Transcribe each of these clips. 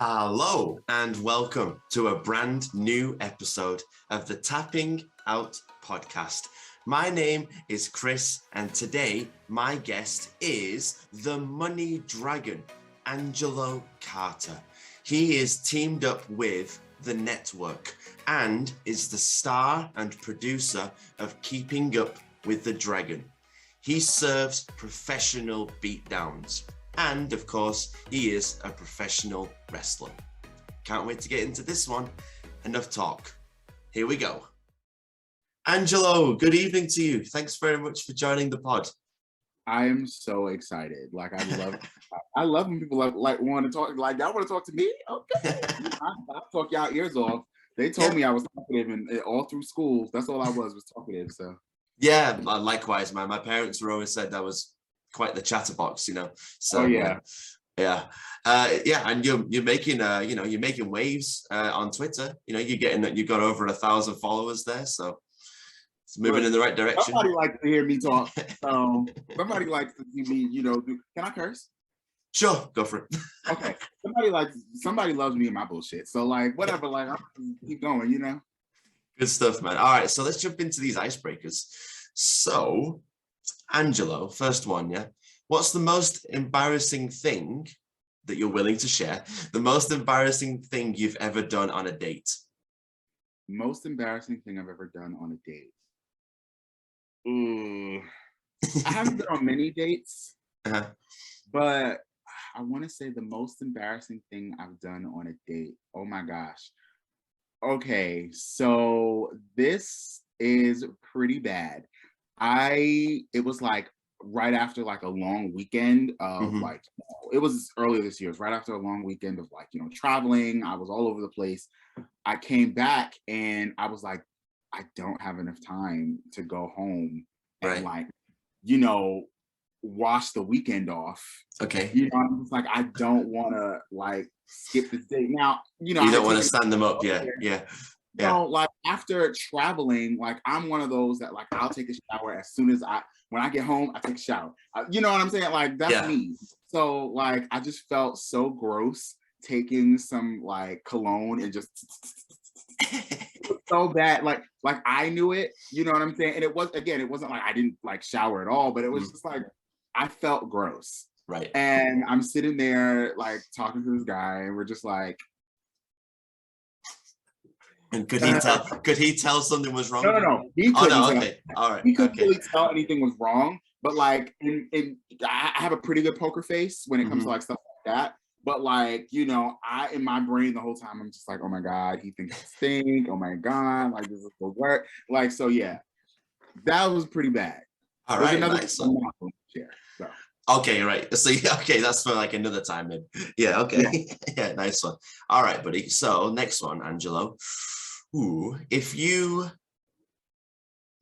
Hello and welcome to a brand new episode of the Tapping Out podcast. My name is Chris and today my guest is the Money Dragon, Angelo Carter. He is teamed up with The Network and is the star and producer of Keeping Up with the Dragon. He serves professional beatdowns. And of course, he is a professional wrestler. Can't wait to get into this one. Enough talk. Here we go. Angelo, good evening to you. Thanks very much for joining the pod. I am so excited. I love when people like want to talk. Like, y'all want to talk to me? Okay, I'll talk y'all ears off. They told me I was talkative, and all through school, that's all I was talkative. So yeah, likewise, man. My parents were always said I was quite the chatterbox, you know. So and you're making you're making waves on Twitter. You know, you got over 1,000 followers there, so it's moving in the right direction. Somebody likes to hear me talk. Somebody likes to see me, can I curse? Sure, go for it. Okay. Somebody loves me and my bullshit. So whatever, I'm keep going, Good stuff, man. All right, so let's jump into these icebreakers. So Angelo, first one, yeah. What's the most embarrassing thing that you're willing to share? The most embarrassing thing you've ever done on a date? Most embarrassing thing I've ever done on a date. I haven't been on many dates, but I want to say the most embarrassing thing I've done on a date. Oh my gosh. Okay, so this is pretty bad. It was right after a long weekend of it was earlier this year. It was right after a long weekend of traveling. I was all over the place. I came back and I was like, I don't have enough time to go home and wash the weekend off. Okay. I'm just like, I don't want to skip this day. Now, you don't want to stand them up. Yeah. No, after traveling, I'm one of those that I'll take a shower as soon as when I get home, I take a shower. You know what I'm saying? That's me. So I just felt so gross taking some cologne and just so bad. I knew it, you know what I'm saying? And it wasn't I didn't shower at all, but it was just I felt gross. Right. And I'm sitting there talking to this guy and we're just and could he tell something was wrong? No. He couldn't okay. All right. He couldn't really tell anything was wrong. But I have a pretty good poker face when it comes to stuff like that. But in my brain the whole time I'm just oh my God, he thinks I stink. Oh my God, this is the work. So yeah, that was pretty bad. All right. Nice. So. Okay, right. So that's for another time then. Yeah, okay. Yeah, nice one. All right, buddy. So next one, Angelo. If you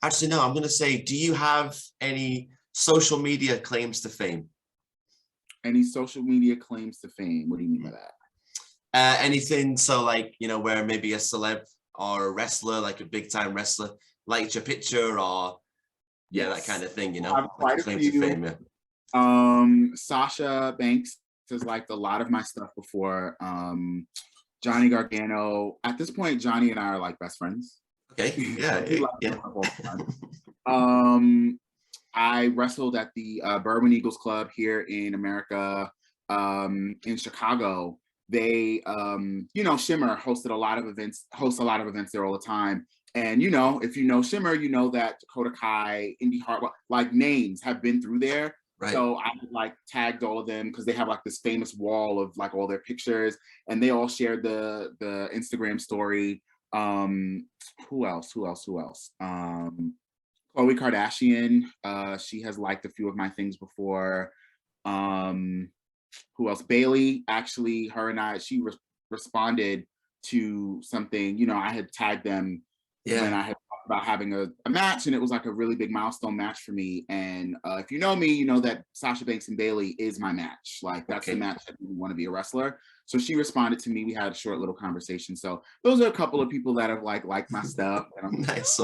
actually no, I'm gonna say, do you have any social media claims to fame? Any social media claims to fame? What do you mean by that? Anything, so where maybe a celeb or a wrestler, a big time wrestler, liked your picture or that kind of thing, quite claim a few. to fame, yeah. Sasha Banks has liked a lot of my stuff before. Johnny Gargano. At this point, Johnny and I are best friends. Okay. Yeah. I wrestled at the Bourbon Eagles Club here in America, in Chicago. They, Shimmer hosts a lot of events there all the time. And if you know Shimmer, you know that Dakota Kai, Indy Hartwell, names have been through there. Right. So I tagged all of them because they have this famous wall of all their pictures, and they all shared the Instagram story. Who else? Khloe Kardashian. She has liked a few of my things before. Who else? Bailey. Actually, her and I. She responded to something. I had tagged them. Yeah. When I had talked about having a match, and it was a really big milestone match for me. And if you know me, you know that Sasha Banks and Bailey is my match. That's the match that you want to be a wrestler. So she responded to me. We had a short little conversation. So those are a couple of people that have liked my stuff. And I'm nice.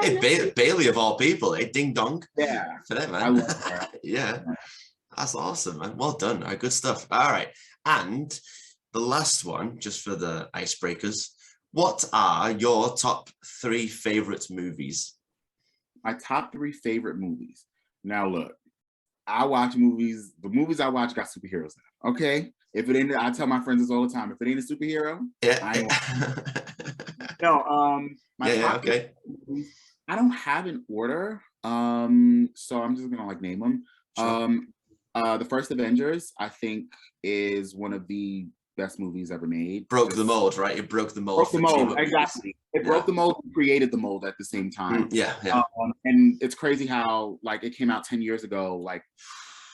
Hey, Bailey of all people, ding dong. Yeah. For them, man. I love her. Yeah. That's awesome, man. Well done. All right, good stuff. All right. And the last one, just for the icebreakers, what are your top 3 favorite movies? My top 3 favorite movies. Now look, I watch movies. The movies I watch got superheroes in them. Okay, if it ain't, I tell my friends this all the time. If it ain't a superhero, Yeah. I ain't watching. No, my top Okay. movies, I don't have an order. So I'm just gonna like name them. Sure. The first Avengers, I think, is one of the best movies ever made. Broke the mold, right? It broke the mold. Broke the for mold, team-up exactly. It broke the mold and created the mold at the same time. Yeah. And it's crazy how like it came out 10 years ago, like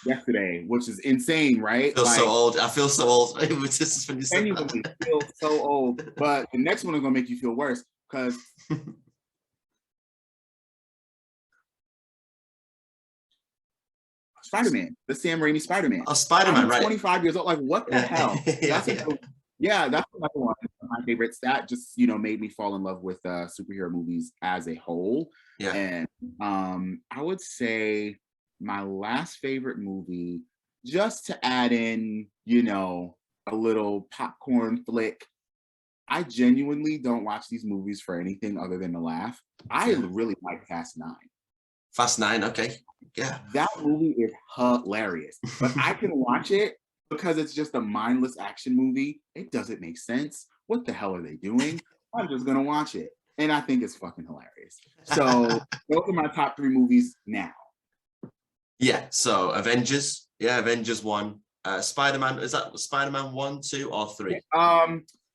yesterday, which is insane, right? I feel like, so old. I feel so old. It was just when you said genuinely that. feel so old. But the next one is gonna make you feel worse because Spider-Man, the Sam Raimi Spider-Man. Oh, Spider-Man, I'm right? 25 years old. Like, what the hell? That's another one of my favorites. That just made me fall in love with superhero movies as a whole. Yeah. And I would say my last favorite movie, just to add in, a little popcorn flick. I genuinely don't watch these movies for anything other than to laugh. I really like Fast 9. Fast 9, okay. Yeah. That movie is hilarious. But I can watch it because it's just a mindless action movie. It doesn't make sense. What the hell are they doing? I'm just gonna watch it. And I think it's fucking hilarious. So those are my top 3 movies now. Yeah, so Avengers. Yeah, Avengers 1. Spider-Man, is that Spider-Man 1, 2, or 3?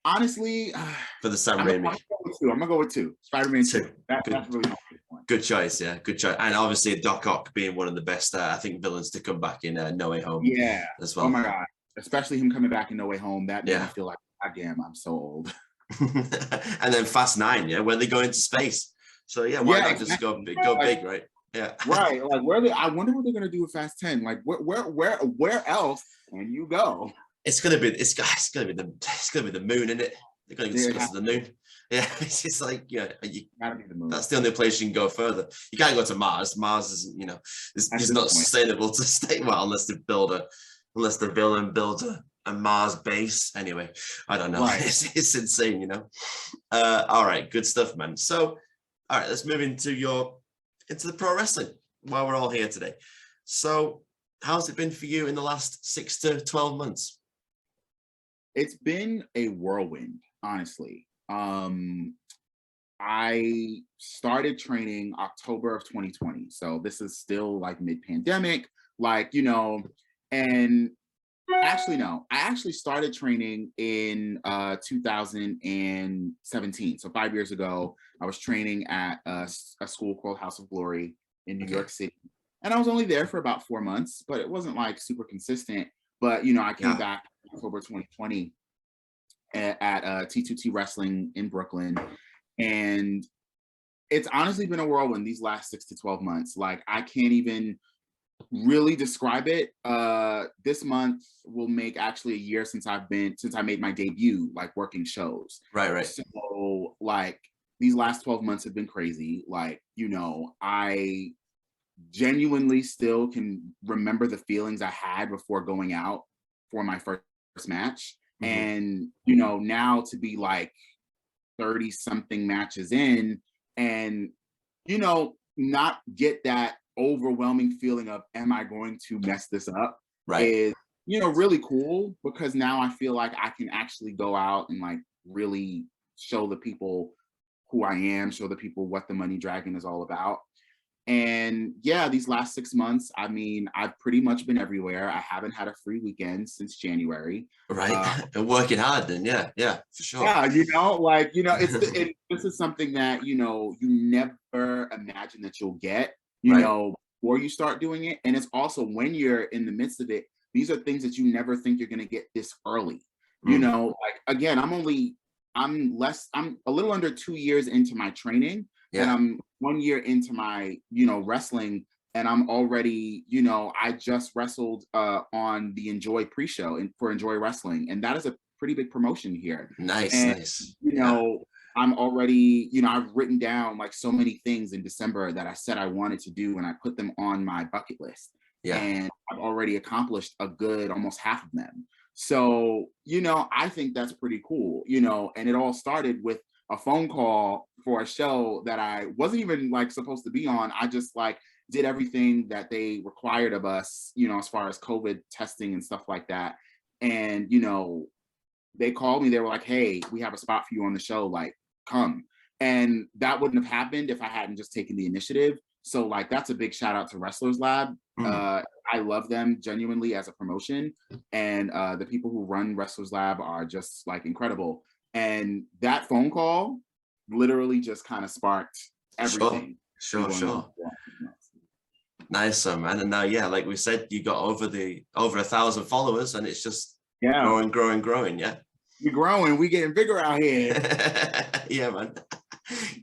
Honestly, for the Sam Raimi. I'm gonna go with 2. Spider-Man 2. That's really my favorite one. Good choice, yeah, good choice. And obviously Doc Ock being one of the best, I think, villains to come back in No Way Home. Yeah, as well. Oh my god, especially him coming back in No Way Home. That made me feel like, God damn, I'm so old. And then Fast 9, yeah, when they go into space. So yeah, why not just go big, right? Yeah. Right. Like I wonder what they're gonna do with Fast 10. Like where else can you go? It's gonna be the moon, isn't it? They're gonna discuss the moon. Yeah, it's just like you gotta be the moon. That's the only place you can go further. You can't go to Mars. Mars isn't, is not sustainable to stay. Well, unless the villain builds a Mars base. Anyway, I don't know. Right. It's insane, all right, good stuff, man. So, all right, let's move into the pro wrestling while we're all here today. So, how's it been for you in the last 6 to 12 months? It's been a whirlwind, honestly. I started training October of 2020. So this is still like mid-pandemic, and actually, no, I actually started training in 2017. So 5 years ago, I was training at a school called House of Glory in New York City. And I was only there for about 4 months, but it wasn't like super consistent. But, I came back in October 2020 at T2T Wrestling in Brooklyn. And it's honestly been a whirlwind these last 6 to 12 months. Like, I can't even really describe it. This month will make actually a year since I made my debut, like working shows. Right. So like these last 12 months have been crazy. Like, I genuinely still can remember the feelings I had before going out for my first match. Mm-hmm. And, now to be like 30 something matches in and, not get that overwhelming feeling of, am I going to mess this up? Right. Is, really cool, because now I feel like I can actually go out and like really show the people who I am, show the people what the Money Dragon is all about. And yeah, these last 6 months, I mean, I've pretty much been everywhere. I haven't had a free weekend since January. Right. And working hard then, yeah, for sure. Yeah, this is something that, you never imagine that you'll get, before you start doing it. And it's also when you're in the midst of it, these are things that you never think you're going to get this early. Like, again, I'm a little under 2 years into my training. Yeah. And I'm 1 year into my, wrestling, and I'm already, I just wrestled on the Enjoy pre-show for Enjoy Wrestling. And that is a pretty big promotion here. Nice. I'm already, I've written down like so many things in December that I said I wanted to do, and I put them on my bucket list. Yeah. And I've already accomplished a good almost half of them. So, I think that's pretty cool, and it all started with a phone call for a show that I wasn't even like supposed to be on. I just like did everything that they required of us, as far as COVID testing and stuff like that. And, they called me, they were like, hey, we have a spot for you on the show, like, come. And that wouldn't have happened if I hadn't just taken the initiative. So like, that's a big shout out to Wrestlers Lab. I love them genuinely as a promotion. And the people who run Wrestlers Lab are just like incredible. And that phone call literally just kind of sparked everything. Sure. Nice, man. And now, yeah, like we said, you got over 1,000 followers, and it's just growing. Yeah, we're growing. We getting bigger out here. Yeah, man.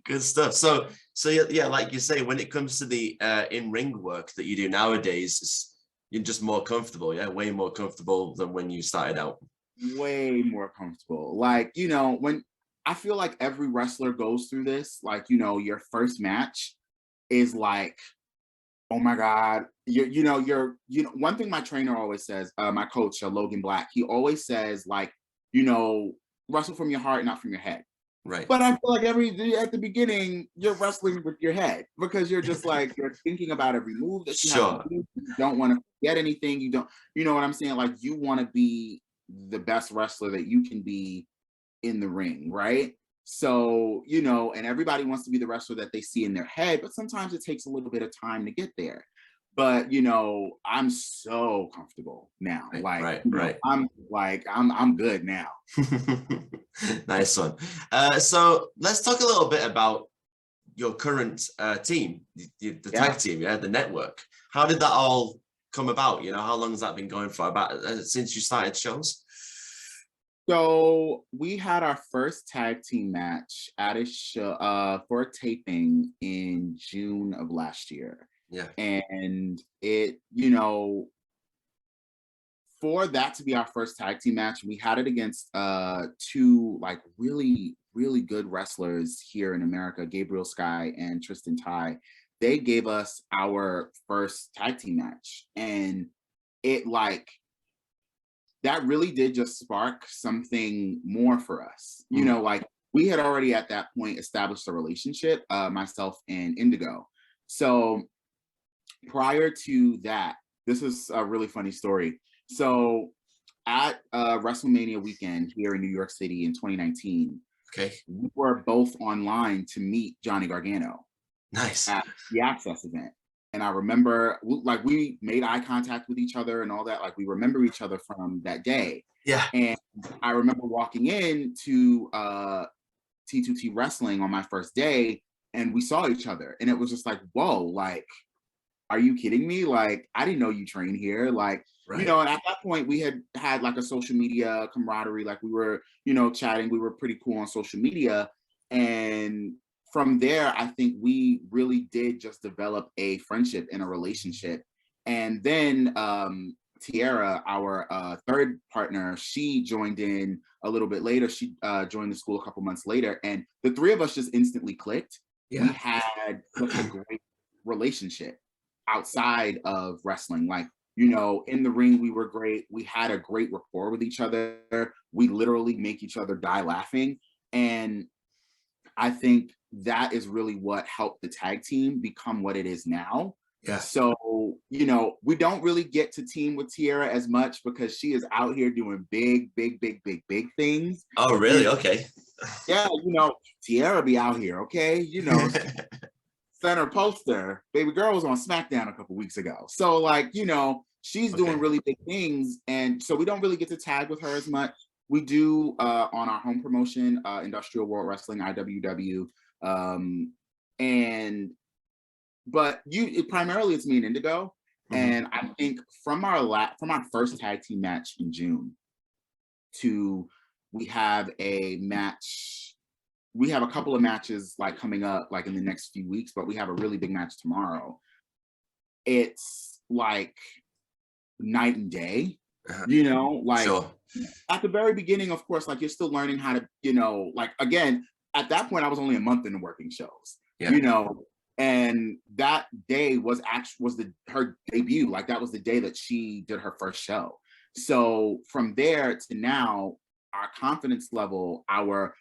Good stuff. So yeah, like you say, when it comes to the in-ring work that you do nowadays, you're just more comfortable. Yeah, way more comfortable than when you started out. Way more comfortable. Like, when I feel like every wrestler goes through this, like, your first match is like, oh my God, one thing my trainer always says, my coach, Logan Black, he always says, like, wrestle from your heart, not from your head. Right. But I feel like at the beginning, you're wrestling with your head because you're just like, you're thinking about every move that you have to do. You don't want to forget anything. You don't, you know what I'm saying? Like, you want to be the best wrestler that you can be in the ring, right? So, and everybody wants to be the wrestler that they see in their head, but sometimes it takes a little bit of time to get there. But, I'm so comfortable now. Right. I'm good now. Nice one. So let's talk a little bit about your current team, the tag team, the network. How did that all come about? How long has that been going for? About since you started shows? So we had our first tag team match at a show for a taping in June of last year. Yeah. And it, for that to be our first tag team match, we had it against two like really, really good wrestlers here in America, Gabriel Sky and Tristan Ty. They gave us our first tag team match. And it like, that really did just spark something more for us. Like we had already at that point established a relationship, myself and Indigo. So prior to that, this is a really funny story. So at WrestleMania weekend here in New York City in 2019, we were both online to meet Johnny Gargano. Nice. At the Access event. And I remember, like, we made eye contact with each other and all that. Like, we remember each other from that day. Yeah. And I remember walking in to T2T Wrestling on my first day, and we saw each other. And it was just like, whoa, like, are you kidding me? Like, I didn't know you train here. Like, and at that point, we had like a social media camaraderie. Like, we were, chatting. We were pretty cool on social media. And from there, I think we really did just develop a friendship and a relationship. And then Tiara, our third partner, she joined in a little bit later. She joined the school a couple months later. And the three of us just instantly clicked. Yeah. We had such a great relationship outside of wrestling. Like, in the ring, we were great. We had a great rapport with each other. We literally make each other die laughing. And I think that is really what helped the tag team become what it is now. Yeah. So, we don't really get to team with Tiara as much because she is out here doing big things. Oh, really? Okay. Yeah, Tiara be out here, okay? Center poster, baby girl was on SmackDown a couple weeks ago. So, like, she's doing really big things. And so we don't really get to tag with her as much. We do on our home promotion, Industrial World Wrestling, IWW. But primarily it's me and Indigo. Mm-hmm. And I think from our first tag team match in June to we have a match, we have a couple of matches like coming up like in the next few weeks, but we have a really big match tomorrow. It's like night and day, like sure. At the very beginning, of course, like you're still learning how to, like, again, at that point, I was only a month into working shows, and that day was her debut. Like that was the day that she did her first show. So from there to now, our confidence level, our,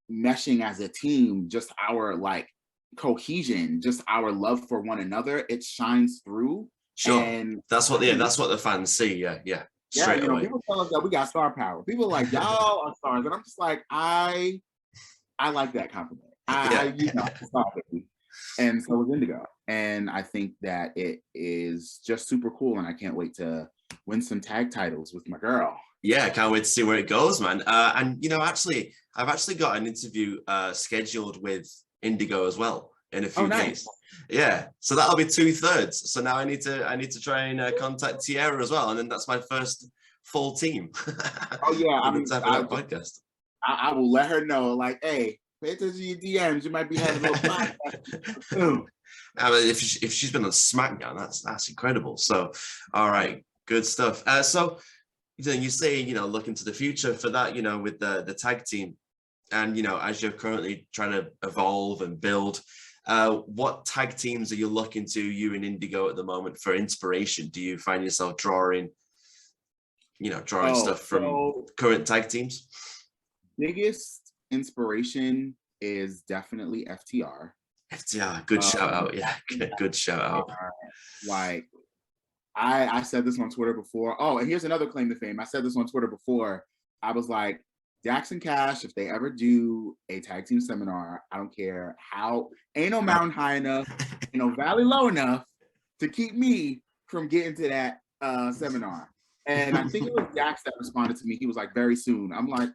meshing as a team, just our like cohesion, just our love for one another, it shines through. Sure. And That's what the fans see. Yeah. yeah, Straight away. people tell us that we got star power. People are like, y'all are stars. And I'm just like, I like that compliment. Star baby. And so is Indigo. And I think that it is just super cool. And I can't wait to win some tag titles with my girl. Yeah, I can't wait to see where it goes, man. And actually, I've actually got an interview scheduled with Indigo as well in a few days. Yeah, so that'll be 2/3. So now I need to try and contact Tierra as well, and then that's my first full team. Oh yeah, on the Tapping Out podcast. I will let her know. Like, hey, pay attention to your DMs. You might be having a little podcast. I mean, if she's been on SmackDown, that's incredible. So, all right, good stuff. So. You say, look into the future for that, with the tag team, and as you're currently trying to evolve and build, what tag teams are you looking to, you and Indigo, at the moment for inspiration? Do you find yourself drawing stuff from current tag teams? Biggest inspiration is definitely FTR. Good shout out. Yeah, good shout out. Like, I said this on Twitter before. Oh, and here's another claim to fame. I said this on Twitter before. I was like, Dax and Cash, if they ever do a tag team seminar, I don't care how, ain't no mountain high enough, ain't no valley low enough to keep me from getting to that seminar. And I think it was Dax that responded to me. He was like, very soon. I'm like,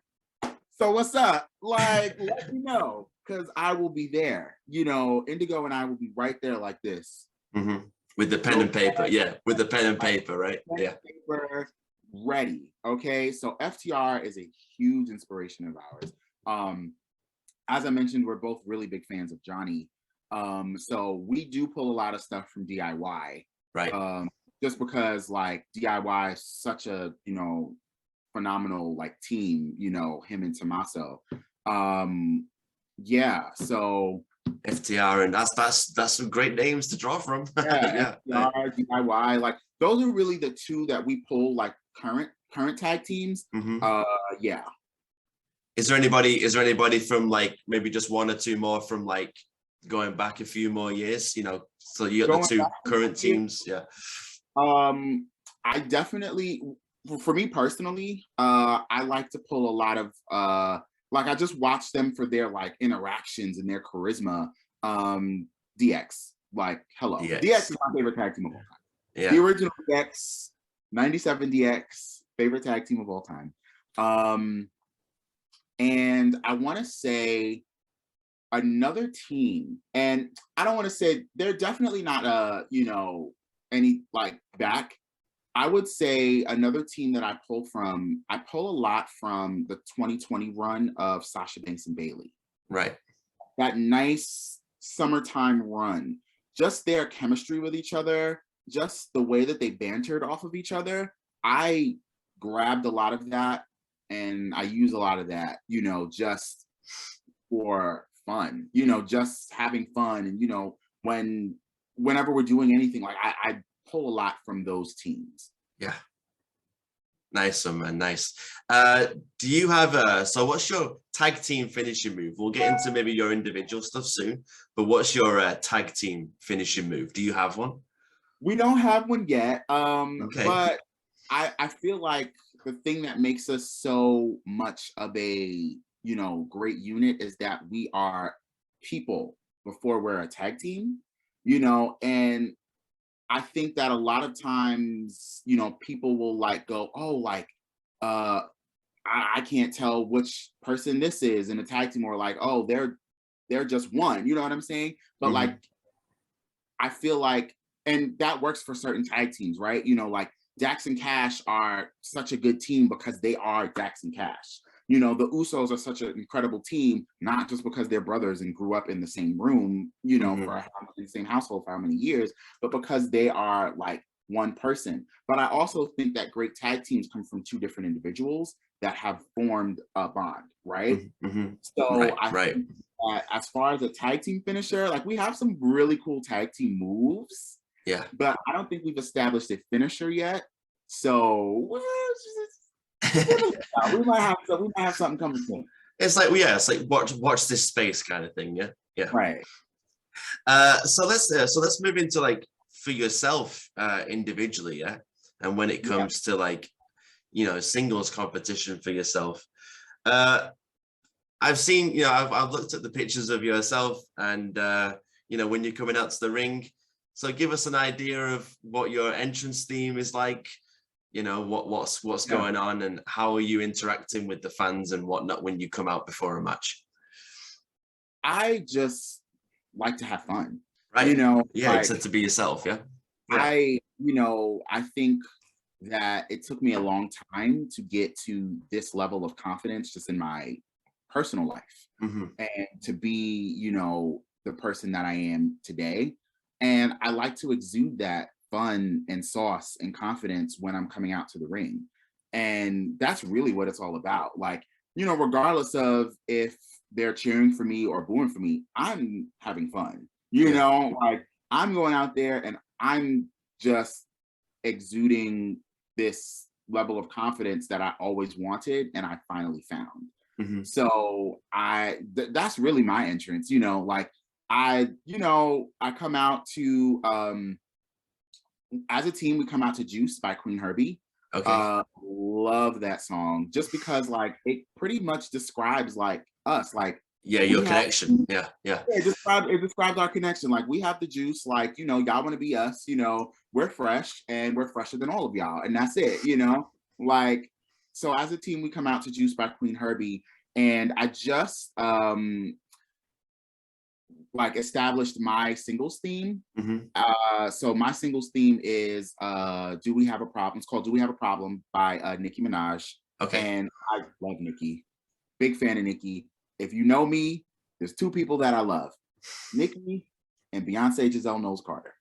so what's up? Like, let me know, because I will be there. Indigo and I will be right there like this. Mm-hmm. With the pen and paper, yeah. With the pen and paper, right? Yeah. Paper ready. Okay. So FTR is a huge inspiration of ours. As I mentioned, we're both really big fans of Johnny. So we do pull a lot of stuff from DIY. Right. Just because like DIY is such a, phenomenal like team, him and Tommaso. Yeah. So FTR, and that's some great names to draw from. Yeah, FTR, DIY, like those are really the two that we pull, like current tag teams. Mm-hmm. Yeah. Is there anybody from like maybe just one or two more from like going back a few more years? So you got the two current teams. Yeah. I definitely, for me personally, I like to pull a lot of like I just watch them for their like interactions and their charisma. DX, like hello. DX is my favorite tag team of all time. Yeah. The original DX, 97 DX, favorite tag team of all time. And I want to say another team, and I don't want to say they're definitely not any like back. I would say another team that I pull a lot from the 2020 run of Sasha Banks and Bayley. Right. That nice summertime run, just their chemistry with each other, just the way that they bantered off of each other. I grabbed a lot of that and I use a lot of that, just for fun, just having fun. And, whenever we're doing anything, like I pull a lot from those teams. Yeah. Nice one, man. Nice. Do you have so what's your tag team finishing move? We'll get into maybe your individual stuff soon, but what's your tag team finishing move? Do you have one? We don't have one yet. Okay. But I feel like the thing that makes us so much of a, great unit is that we are people before we're a tag team, and I think that a lot of times, people will like go, oh, like, I can't tell which person this is in a tag team, or like, oh, they're just one, you know what I'm saying? But like, I feel like, and that works for certain tag teams, right? Like Dax and Cash are such a good team because they are Dax and Cash. The Usos are such an incredible team, not just because they're brothers and grew up in the same room, for in the same household for how many years, but because they are like one person. But I also think that great tag teams come from two different individuals that have formed a bond, right? Mm-hmm. So I think that as far as a tag team finisher, like we have some really cool tag team moves. Yeah. But I don't think we've established a finisher yet. So we might have something coming soon. It's like, well, yeah, it's like watch this space kind of thing. Yeah, yeah. Right. So let's move into like for yourself individually, yeah. And when it comes to like, you know, singles competition for yourself, I've seen, you know, I've looked at the pictures of yourself, and you know, when you're coming out to the ring. So give us an idea of what your entrance theme is like. You know, what's going on, and how are you interacting with the fans and whatnot when you come out before a match? I just like to have fun. Right. You know, Yeah, like, to be yourself. Yeah. I think that it took me a long time to get to this level of confidence just in my personal life, and to be, you know, the person that I am today. And I like to exude that fun and sauce and confidence when I'm coming out to the ring. And that's really what it's all about. Like, you know, regardless of if they're cheering for me or booing for me, I'm having fun. You know, like, I'm going out there and I'm just exuding this level of confidence that I always wanted and I finally found. So that's really my entrance, you know, like I come out to as a team, we come out to Juice by Queen Herbie. Okay. Love that song just because like it pretty much describes like us, like your connection. It describes our connection. Like, we have the juice, like, you know, y'all want to be us, you know, we're fresh and we're fresher than all of y'all. And that's it, you know, like, so as a team, we come out to Juice by Queen Herbie. And I just like established my singles theme. So my singles theme is Do We Have a Problem? It's called Do We Have a Problem by Nicki Minaj. Okay. And I love Nicki. Big fan of Nicki. If you know me, there's two people that I love, Nicki and Beyonce Giselle Knowles Carter.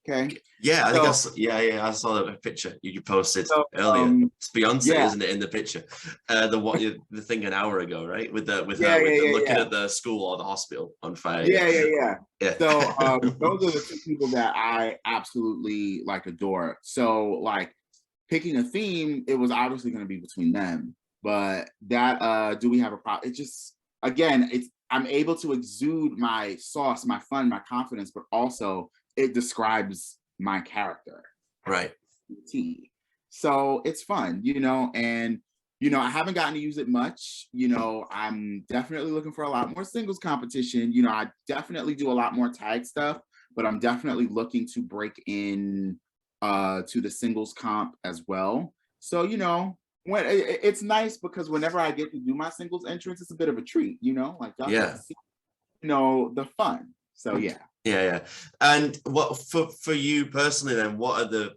Okay. Yeah, I think I saw that picture you posted earlier. It's Beyonce, isn't it, in the picture? The thing an hour ago, right? With her looking at the school or the hospital on fire. Yeah. So those are the two people that I absolutely like adore. So like picking a theme, it was obviously going to be between them. But that Do We Have a Problem? It just, again, I'm able to exude my sauce, my fun, my confidence, but also it describes my character. Right. So it's fun, you know, and, you know, I haven't gotten to use it much. You know, I'm definitely looking for a lot more singles competition. You know, I definitely do a lot more tag stuff, but I'm definitely looking to break in to the singles comp as well. So, you know, when it's nice because whenever I get to do my singles entrance, it's a bit of a treat, you know, like y'all get to see, you know, the fun. So yeah. And what for you personally then, what are the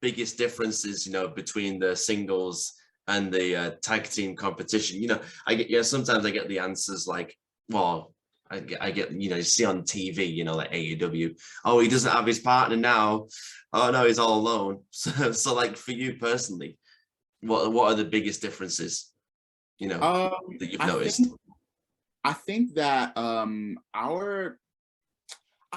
biggest differences, you know, between the singles and the tag team competition? You know, sometimes I get the answers like, well, I get, you know, you see on TV, you know, like AEW, oh, he doesn't have his partner now, oh no, he's all alone. So like for you personally, what are the biggest differences, you know, that you've noticed? I think that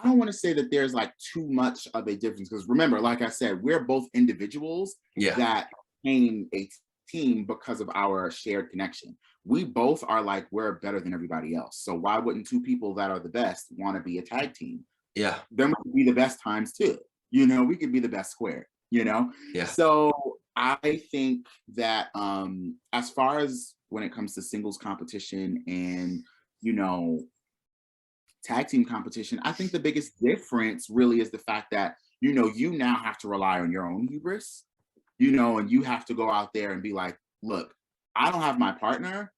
I don't want to say that there's like too much of a difference, because remember, like I said, we're both individuals that became a team because of our shared connection. We both are like, we're better than everybody else. So why wouldn't two people that are the best want to be a tag team? Yeah. Then we could be the best times two. You know, we could be the best squared, you know? Yeah. So I think that as far as when it comes to singles competition and, you know, tag team competition, I think the biggest difference really is the fact that, you know, you now have to rely on your own hubris, you know, and you have to go out there and be like, look, I don't have my partner,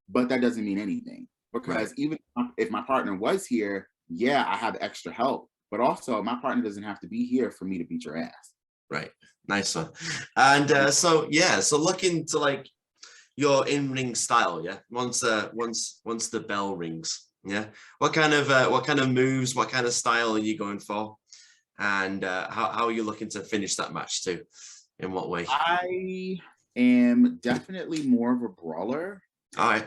but that doesn't mean anything, because even if my partner was here, yeah, I have extra help, but also my partner doesn't have to be here for me to beat your ass. Right. Nice one. And so look into like your in-ring style. Yeah. Once the bell rings. Yeah. What kind of moves, what kind of style are you going for? And how are you looking to finish that match too? In what way? I am definitely more of a brawler. All right.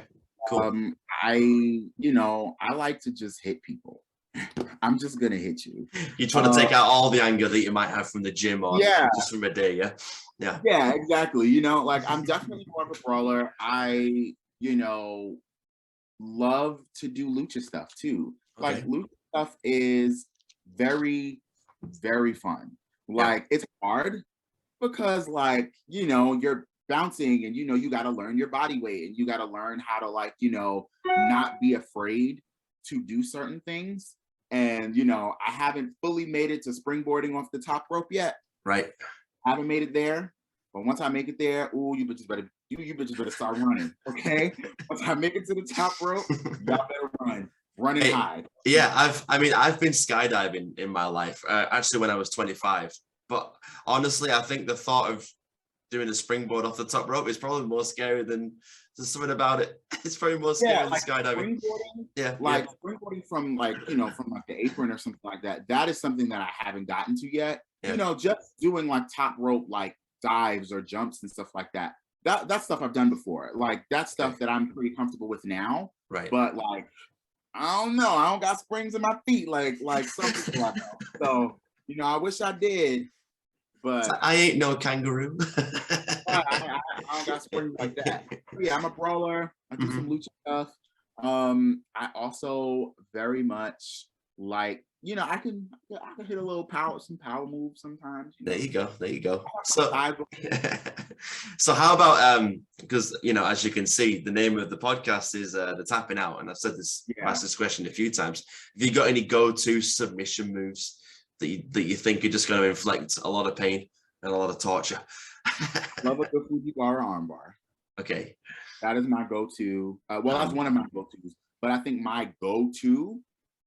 Cool. I like to just hit people. I'm just gonna hit you. You're trying to take out all the anger that you might have from the gym or Yeah, just from a day, yeah? Yeah. yeah, exactly. Like I'm definitely more of a brawler. I, love to do lucha stuff too. Like Okay. lucha stuff is very, very fun. Yeah. Like it's hard because you're bouncing and you got to learn your body weight and you got to learn how to not be afraid to do certain things. And I haven't fully made it to springboarding off the top rope yet. Right. I haven't made it there. But once I make it there, you bitches better start running. Okay. Once I make it to the top rope, y'all better run and hide. Yeah, I've been skydiving in my life. Actually, when I was 25. But honestly, I think the thought of doing a springboard off the top rope is probably more scary than there's something about it. It's probably more scary than skydiving. Springboarding from from the apron or something like that. That is something that I haven't gotten to yet. Yeah. Just doing top rope dives or jumps and stuff like that. That's stuff I've done before. Like that's stuff that I'm pretty comfortable with now. Right. But I don't know. I don't got springs in my feet like some people I know. So I wish I did. But I ain't no kangaroo. I don't got springs like that. But yeah, I'm a brawler. I do some lucha stuff. I also very much I can hit a little some power moves sometimes. There you go. So how about because as you can see, the name of the podcast is the Tapping Out, and I've said this asked this question a few times. Have you got any go-to submission moves that you think are just going to inflict a lot of pain and a lot of torture? Love a good Fujiwara armbar. Okay. That is my go-to. That's one of my go-tos, but I think my go-to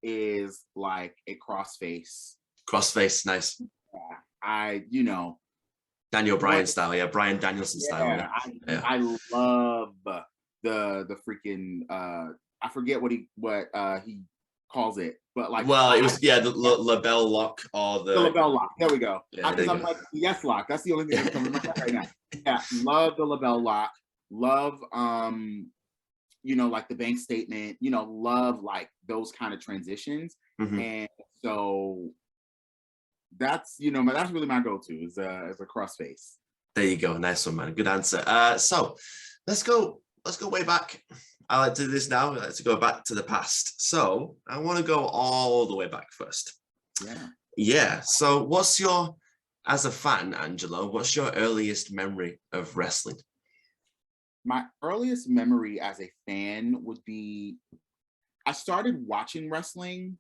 is a crossface. Crossface, nice. Yeah, Daniel Bryan style, yeah, Bryan Danielson style. Yeah. I love the freaking I forget what he calls it, but it was the label lock or the label lock. There we go. Yeah, Because I'm yes lock. That's the only thing that's coming to my head right now. Yeah, love the label lock. Love the bank statement. Love those kind of transitions. And so that's that's really my go-to is a crossface. There you go. Nice one, man. Good answer. So let's go way back. I like to do this now. I like to go back to the past. So I want to go all the way back first. Yeah. So as a fan, Angelo, what's your earliest memory of wrestling? My earliest memory as a fan would be I started watching wrestling,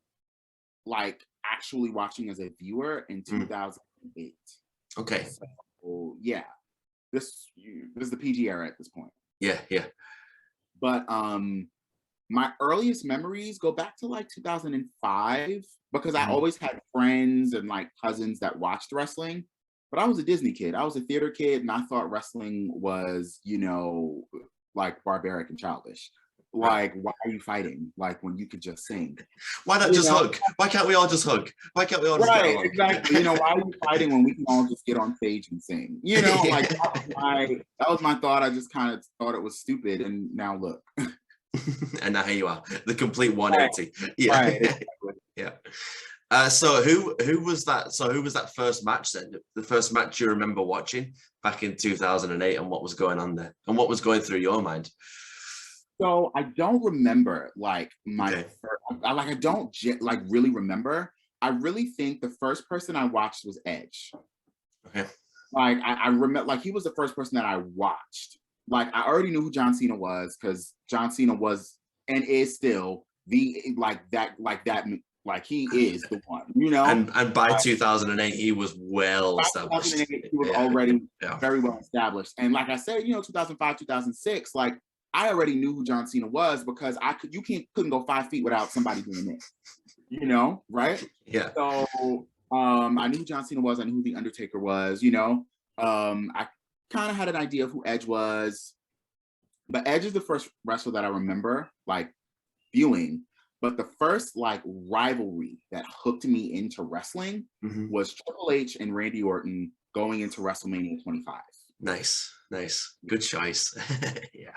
actually watching as a viewer in 2008. Okay. So yeah, this is the PG era at this point. Yeah. But my earliest memories go back to 2005 because I always had friends and cousins that watched wrestling. But I was a Disney kid. I was a theater kid, and I thought wrestling was, barbaric and childish. Why are you fighting? When you could just sing? Why not just hug? Why can't we all just hug? Why can't we all just get along? Exactly. Why are you fighting when we can all just get on stage and sing? That was my thought. I just kind of thought it was stupid, and now look. And now here you are, the complete 180. Right. Yeah. Right, exactly. Yeah. So who was that? So who was that first match then? The first match you remember watching back in 2008, and what was going on there, and what was going through your mind? So I don't remember I don't really remember. I really think the first person I watched was Edge. Okay. I remember he was the first person that I watched. I already knew who John Cena was because John Cena was and is still the he is the one, And by 2008, he was well established. He was already very well established. And like I said, 2005, 2006, I already knew who John Cena was because couldn't go 5 feet without somebody doing this, right? Yeah. So I knew who John Cena was. I knew who The Undertaker was, I kind of had an idea of who Edge was, but Edge is the first wrestler that I remember viewing. But the first rivalry that hooked me into wrestling was Triple H and Randy Orton going into WrestleMania 25. Nice. Good choice. Yeah.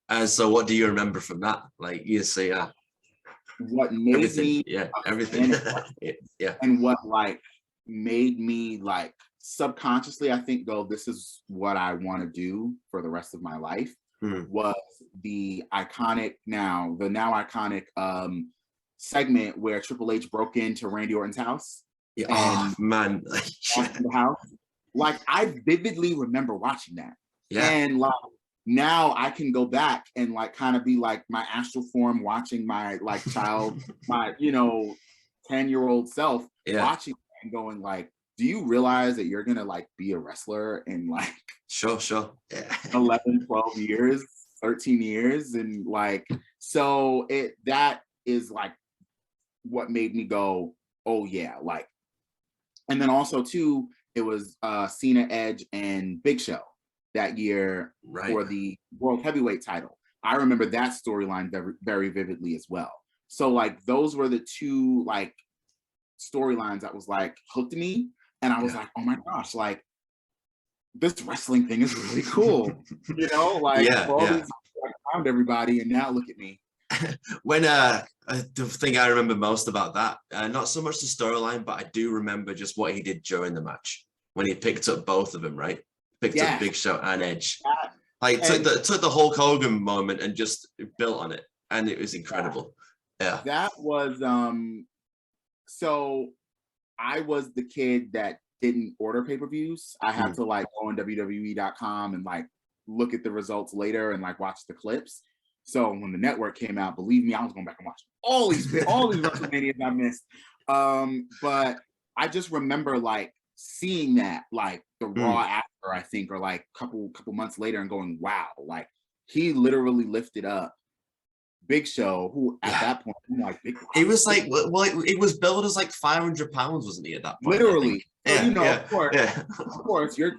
And so what do you remember from that? You say, what made Everything. me Yeah, a everything. fan of Yeah. and what like made me like subconsciously, I think, go, this is what I want to do for the rest of my life, Hmm. was the now iconic segment where Triple H broke into Randy Orton's house Yeah. and Oh man. lost the house. Like, I vividly remember watching that. Yeah. And like now I can go back and like kind of be like my astral form watching my like child, my 10-year-old self Yeah. watching and going like, do you realize that you're gonna like be a wrestler in like Sure. Yeah. 11, 12 years, 13 years? And like, so that is like what made me go, oh yeah, like. And then also too, it was Cena, Edge, and Big Show that year Right. for the World Heavyweight title. I remember that storyline very, very vividly as well. So like those were the two like storylines that was like hooked me, and I was like, oh my gosh, like this wrestling thing is really cool, like for all these years, I found everybody, and now look at me. When the thing I remember most about that, not so much the storyline, but I do remember just what he did during the match when he picked up both of them, right? Picked up Big Show and Edge. Like took the Hulk Hogan moment and just built on it, and it was incredible. Yeah. That was so I was the kid that didn't order pay-per-views. I had to like go on WWE.com and like look at the results later and like watch the clips. So when the network came out, believe me, I was going back and watching all these WrestleManias I missed. But I just remember like seeing that like the Raw after, I think, or like couple months later, and going, wow, like he literally lifted up Big Show, who at that point, I'm like, Big. It was like, well, it was billed as like 500 pounds, wasn't he, at that point? Literally. So, Yeah, of course, you're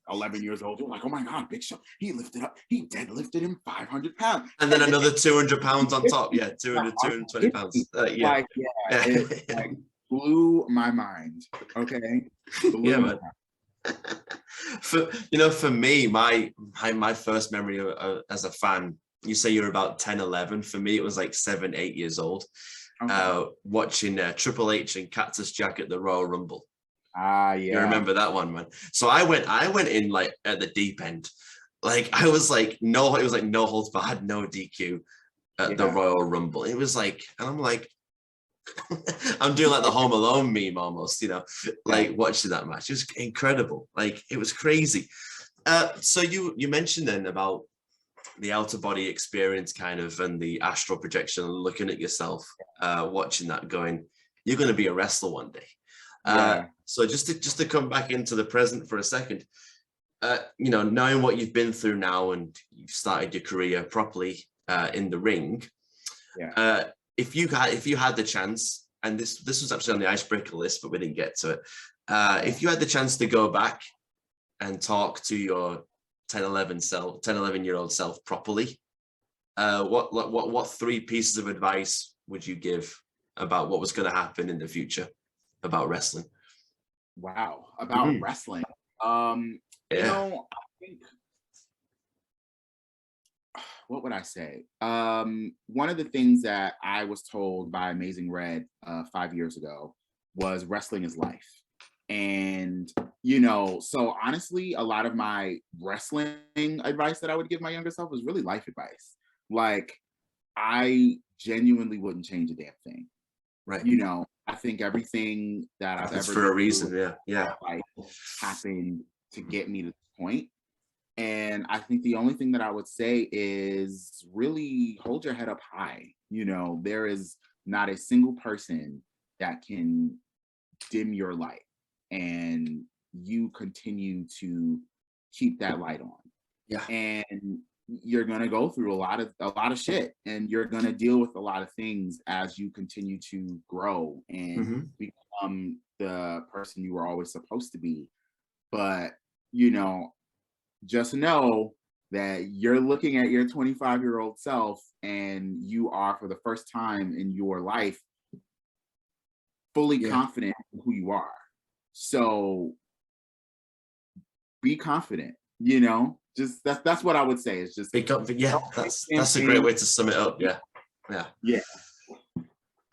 11 years old. You're like, oh my God, Big Show. He deadlifted him 500 pounds. And then another 200 pounds on top. Yeah, 220 pounds. Yeah. It like blew my mind. Okay. Man. For me, my first memory as a fan, you say you're about 10, 11. For me, it was like 7, 8 years old, watching Triple H and Cactus Jack at the Royal Rumble. Yeah. You remember that one, man? So I went in like at the deep end. Like I was like, it was like no holds barred, no DQ at the Royal Rumble. It was like, and I'm like, I'm doing like the Home Alone meme almost, like watching that match. It was incredible. Like it was crazy. So you mentioned then about the outer body experience kind of, and the astral projection, and looking at yourself, watching that, going, you're going to be a wrestler one day. So just to come back into the present for a second, knowing what you've been through now, and you've started your career properly in the ring. If you had the chance, and this was actually on the icebreaker list, but we didn't get to it. If you had the chance to go back and talk to your 10, 11-year-old self properly, what 3 pieces of advice would you give about what was going to happen in the future about wrestling? Wow, about wrestling. I think, what would I say? One of the things that I was told by Amazing Red 5 years ago was wrestling is life. And, so honestly, a lot of my wrestling advice that I would give my younger self was really life advice. Like, I genuinely wouldn't change a damn thing. Right. I think everything that I've ever for a reason. Yeah. Like, happened to get me to this point. And I think the only thing that I would say is really hold your head up high. There is not a single person that can dim your light, and you continue to keep that light on. Yeah. And you're going to go through a lot of shit, and you're going to deal with a lot of things as you continue to grow and become the person you were always supposed to be. But, just know that you're looking at your 25-year-old self, and you are, for the first time in your life, fully confident in who you are. So be confident, just that's what I would say. Is just be confident. Yeah, that's a great way to sum it up. Yeah.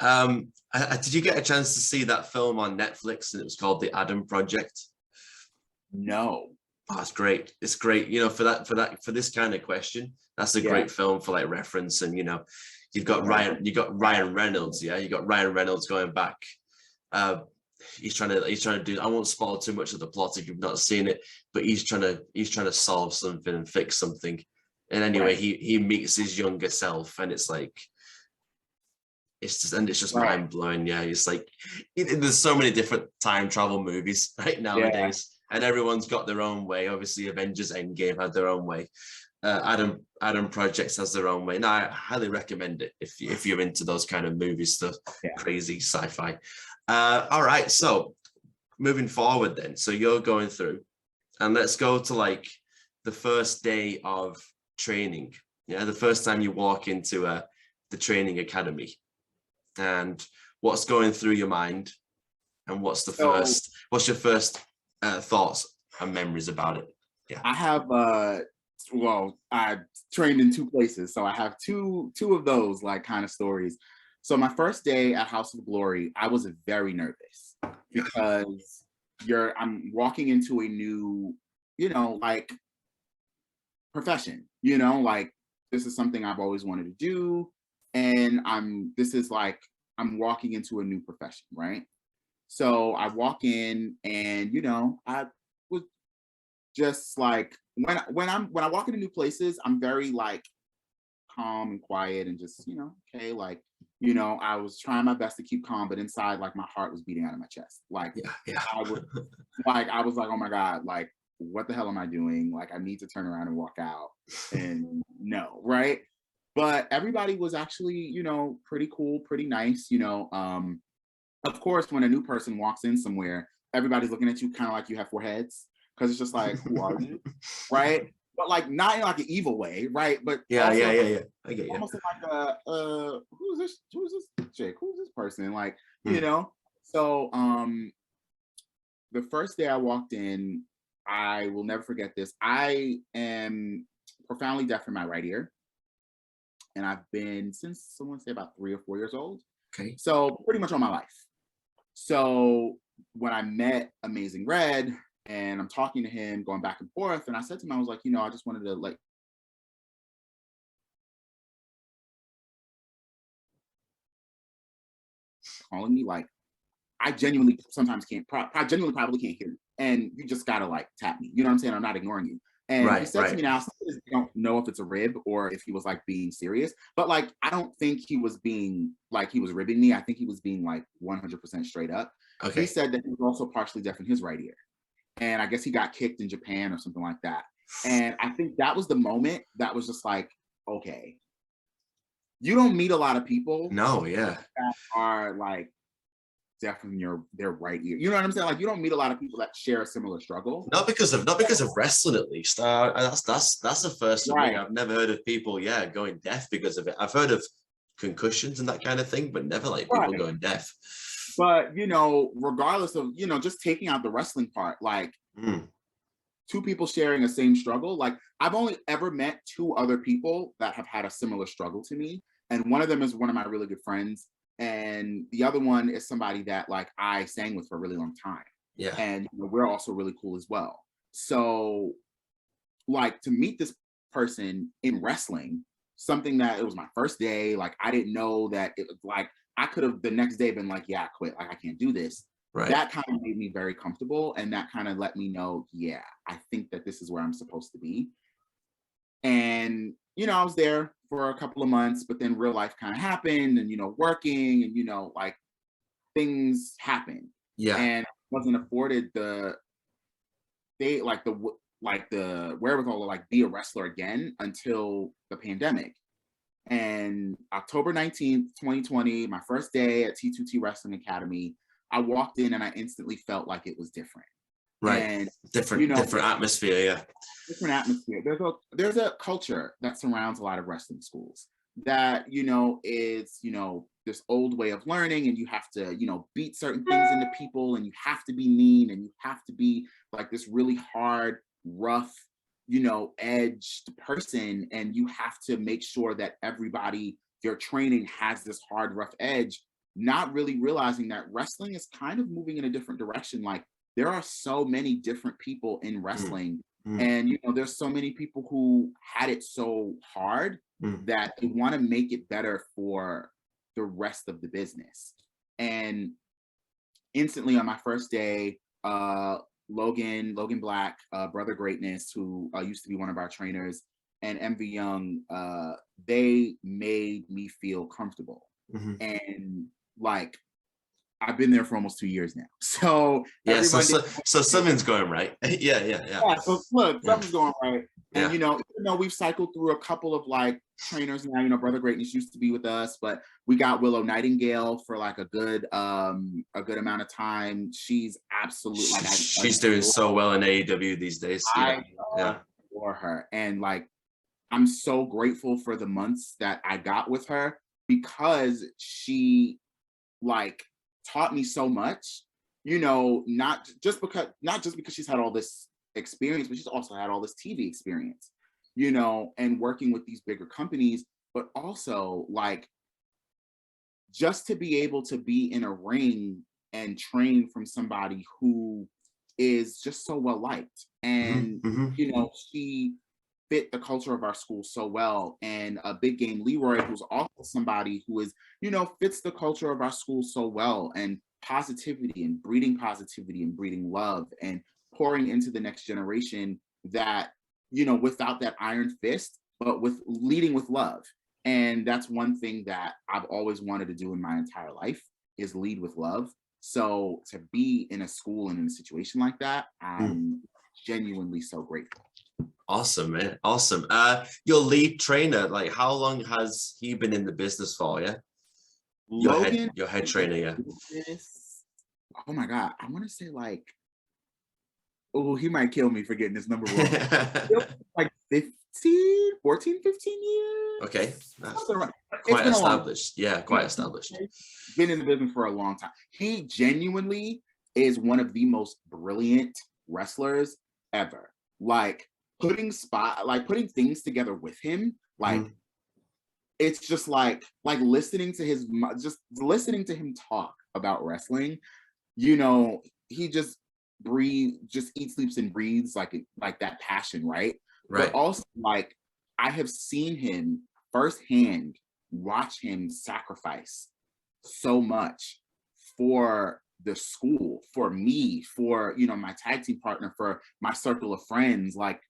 Did you get a chance to see that film on Netflix? And it was called The Adam Project. No. Oh, it's great. It's great. You know, for this kind of question, that's a great film for like reference. And you know, you've got Ryan Reynolds. Yeah, you got Ryan Reynolds going back. He's trying to do. I won't spoil too much of the plot if you've not seen it, but he's trying to solve something and fix something. And anyway, he meets his younger self, and it's like it's just mind blowing. Yeah, it's like there's so many different time travel movies right nowadays, and everyone's got their own way. Obviously, Avengers Endgame had their own way. Adam Projects has their own way. Now, I highly recommend it if you're into those kind of movies, stuff, crazy sci-fi. All right, so moving forward then. So you're going through, and let's go to like the first day of training. Yeah, the first time you walk into the training academy, and what's going through your mind, and what's your first thoughts and memories about it? Yeah, I have I trained in two places, so I have two of those like kind of stories. So my first day at House of Glory, I was very nervous because I'm walking into a new, like profession, like this is something I've always wanted to do. And I'm walking into a new profession, right? So I walk in and, I was just like, when I walk into new places, I'm very like calm and quiet and just, okay, like, I was trying my best to keep calm, but inside, like my heart was beating out of my chest. Like, I was like, oh my God, like, what the hell am I doing? Like, I need to turn around and walk out. And no, right? But everybody was actually, pretty cool, pretty nice, Of course, when a new person walks in somewhere, everybody's looking at you kind of like you have four heads, because it's just like, who are you? Right? But like not in like an evil way, right? But yeah. I get you. Almost like who's this chick? Who's this person? Like, So the first day I walked in, I will never forget this. I am profoundly deaf in my right ear. And I've been since someone say about 3 or 4 years old. Okay. So pretty much all my life. So when I met Amazing Red and I'm talking to him, going back and forth, and I said to him, I was like, I just wanted to like calling me, like I genuinely sometimes can't. I genuinely probably can't hear you, and you just gotta like tap me. You know what I'm saying? I'm not ignoring you. And he said to me, now, I don't know if it's a rib or if he was like being serious, but like, I don't think he was being like, he was ribbing me. I think he was being like 100% straight up. Okay. He said that he was also partially deaf in his right ear. And I guess he got kicked in Japan or something like that. And I think that was the moment that was just like, okay, you don't meet a lot of people. No, yeah. That are like, deaf in their right ear. You know what I'm saying? Like, you don't meet a lot of people that share a similar struggle. Not because of wrestling, at least. That's the first for me. I've never heard of people, going deaf because of it. I've heard of concussions and that kind of thing, but never like people going deaf. But regardless of just taking out the wrestling part, like two people sharing the same struggle. Like, I've only ever met 2 other people that have had a similar struggle to me, and one of them is one of my really good friends. And the other one is somebody that like I sang with for a really long time. Yeah. And we're also really cool as well. So like to meet this person in wrestling, something that it was my first day, like I didn't know that it was like, I could have the next day been like, yeah, I quit. Like I can't do this. Right. That kind of made me very comfortable. And that kind of let me know, yeah, I think that this is where I'm supposed to be. And, I was there for a couple of months, but then real life kind of happened and, working and, like things happen. Yeah. And I wasn't afforded the wherewithal to like be a wrestler again until the pandemic. And October 19th, 2020, my first day at T2T Wrestling Academy, I walked in and I instantly felt like it was different. Right. And different atmosphere, yeah. Different atmosphere. There's a culture that surrounds a lot of wrestling schools that, is, this old way of learning, and you have to, beat certain things into people, and you have to be mean, and you have to be like this really hard, rough, edged person, and you have to make sure that everybody you're training has this hard, rough edge, not really realizing that wrestling is kind of moving in a different direction. Like, there are so many different people in wrestling, and there's so many people who had it so hard that they want to make it better for the rest of the business. And instantly on my first day, Logan Black, Brother Greatness, who used to be one of our trainers, and MV Young, they made me feel comfortable. And like, I've been there for almost 2 years now. So yeah, so something's going right. Yeah. So look, something's going right. And even though we've cycled through a couple of like trainers now, Brother Greatness used to be with us, but we got Willow Nightingale for like a good amount of time. She's absolutely like, she's doing so well in AEW these days. I adore her, and like, I'm so grateful for the months that I got with her, because she like taught me so much, not just because she's had all this experience, but she's also had all this TV experience, and working with these bigger companies, but also like, just to be able to be in a ring and train from somebody who is just so well liked. And she fit the culture of our school so well. And a Big Game Leroy, who's also somebody who is, fits the culture of our school so well, and positivity and breeding love and pouring into the next generation, that, without that iron fist, but with leading with love. And that's one thing that I've always wanted to do in my entire life, is lead with love. So to be in a school and in a situation like that, I'm genuinely so grateful. Awesome, man. Awesome. Your lead trainer, like, how long has he been in the business for? Yeah. Your head trainer, yeah. Oh my God. I want to say like, he might kill me for getting this number wrong. Like 14, 15 years. Okay. Quite established. Yeah, quite established. Been in the business for a long time. He genuinely is one of the most brilliant wrestlers ever. Like, putting things together with him, like, it's just like listening to him talk about wrestling. He just eats, sleeps, and breathes like that passion, right? But also, like, I have seen him firsthand, watch him sacrifice so much for the school, for me, for my tag team partner, for my circle of friends, like,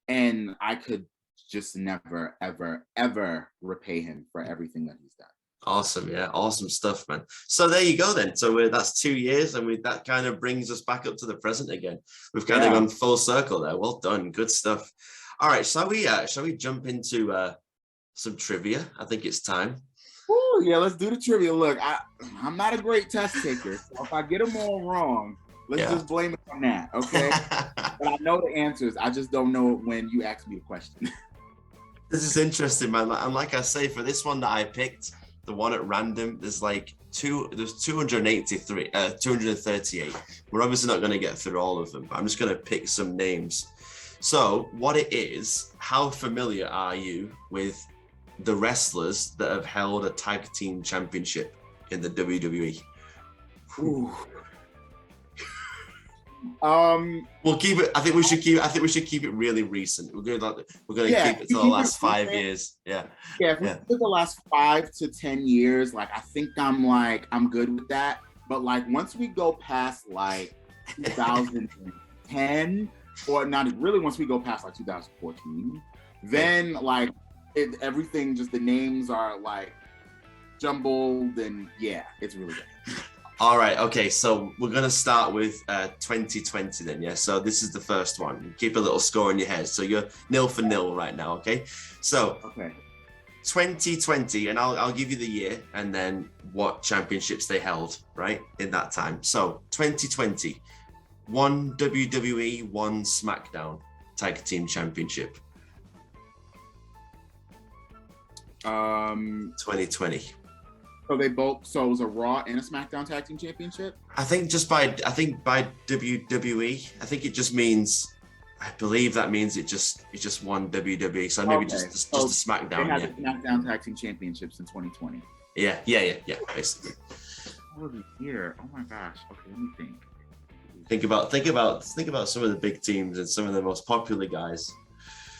and I could just never, ever, ever repay him for everything that he's done. Awesome. Yeah. Awesome stuff, man. So there you go then. So that's 2 years, and that kind of brings us back up to the present again. We've kind of gone full circle there. Well done. Good stuff. All right. Shall we jump into some trivia? I think it's time. Ooh, yeah, let's do the trivia. Look, I'm not a great test taker, so if I get them all wrong, let's just blame it on that, okay? But I know the answers. I just don't know when you ask me the question. This is interesting, man. And like I say, for this one that I picked, the one at random, there's 238. We're obviously not going to get through all of them, but I'm just going to pick some names. So what it is, how familiar are you with the wrestlers that have held a tag team championship in the WWE? Ooh. We'll keep it. I think we should keep it really recent. We're going to keep it to the last 5 years. Yeah. If we took the last 5 to 10 years, like, I think I'm good with that. But like, once we go past like 2010, or not really, once we go past like 2014, then like everything, just the names are like jumbled, and yeah, it's really good. All right. Okay. So we're going to start with 2020 then. Yeah. So this is the first one. Keep a little score in your head. So you're 0-0 right now. Okay. So 2020, and I'll give you the year and then what championships they held right in that time. So 2020, 1 WWE, 1 SmackDown tag team championship. 2020. So it was a Raw and a SmackDown tag team championship? I think by WWE, I think it just means, I believe that means it just won WWE. So maybe just the SmackDown. They had the SmackDown tag team championships in 2020. Yeah, basically. What was he here? Oh my gosh. Okay, let me think. Think about some of the big teams and some of the most popular guys.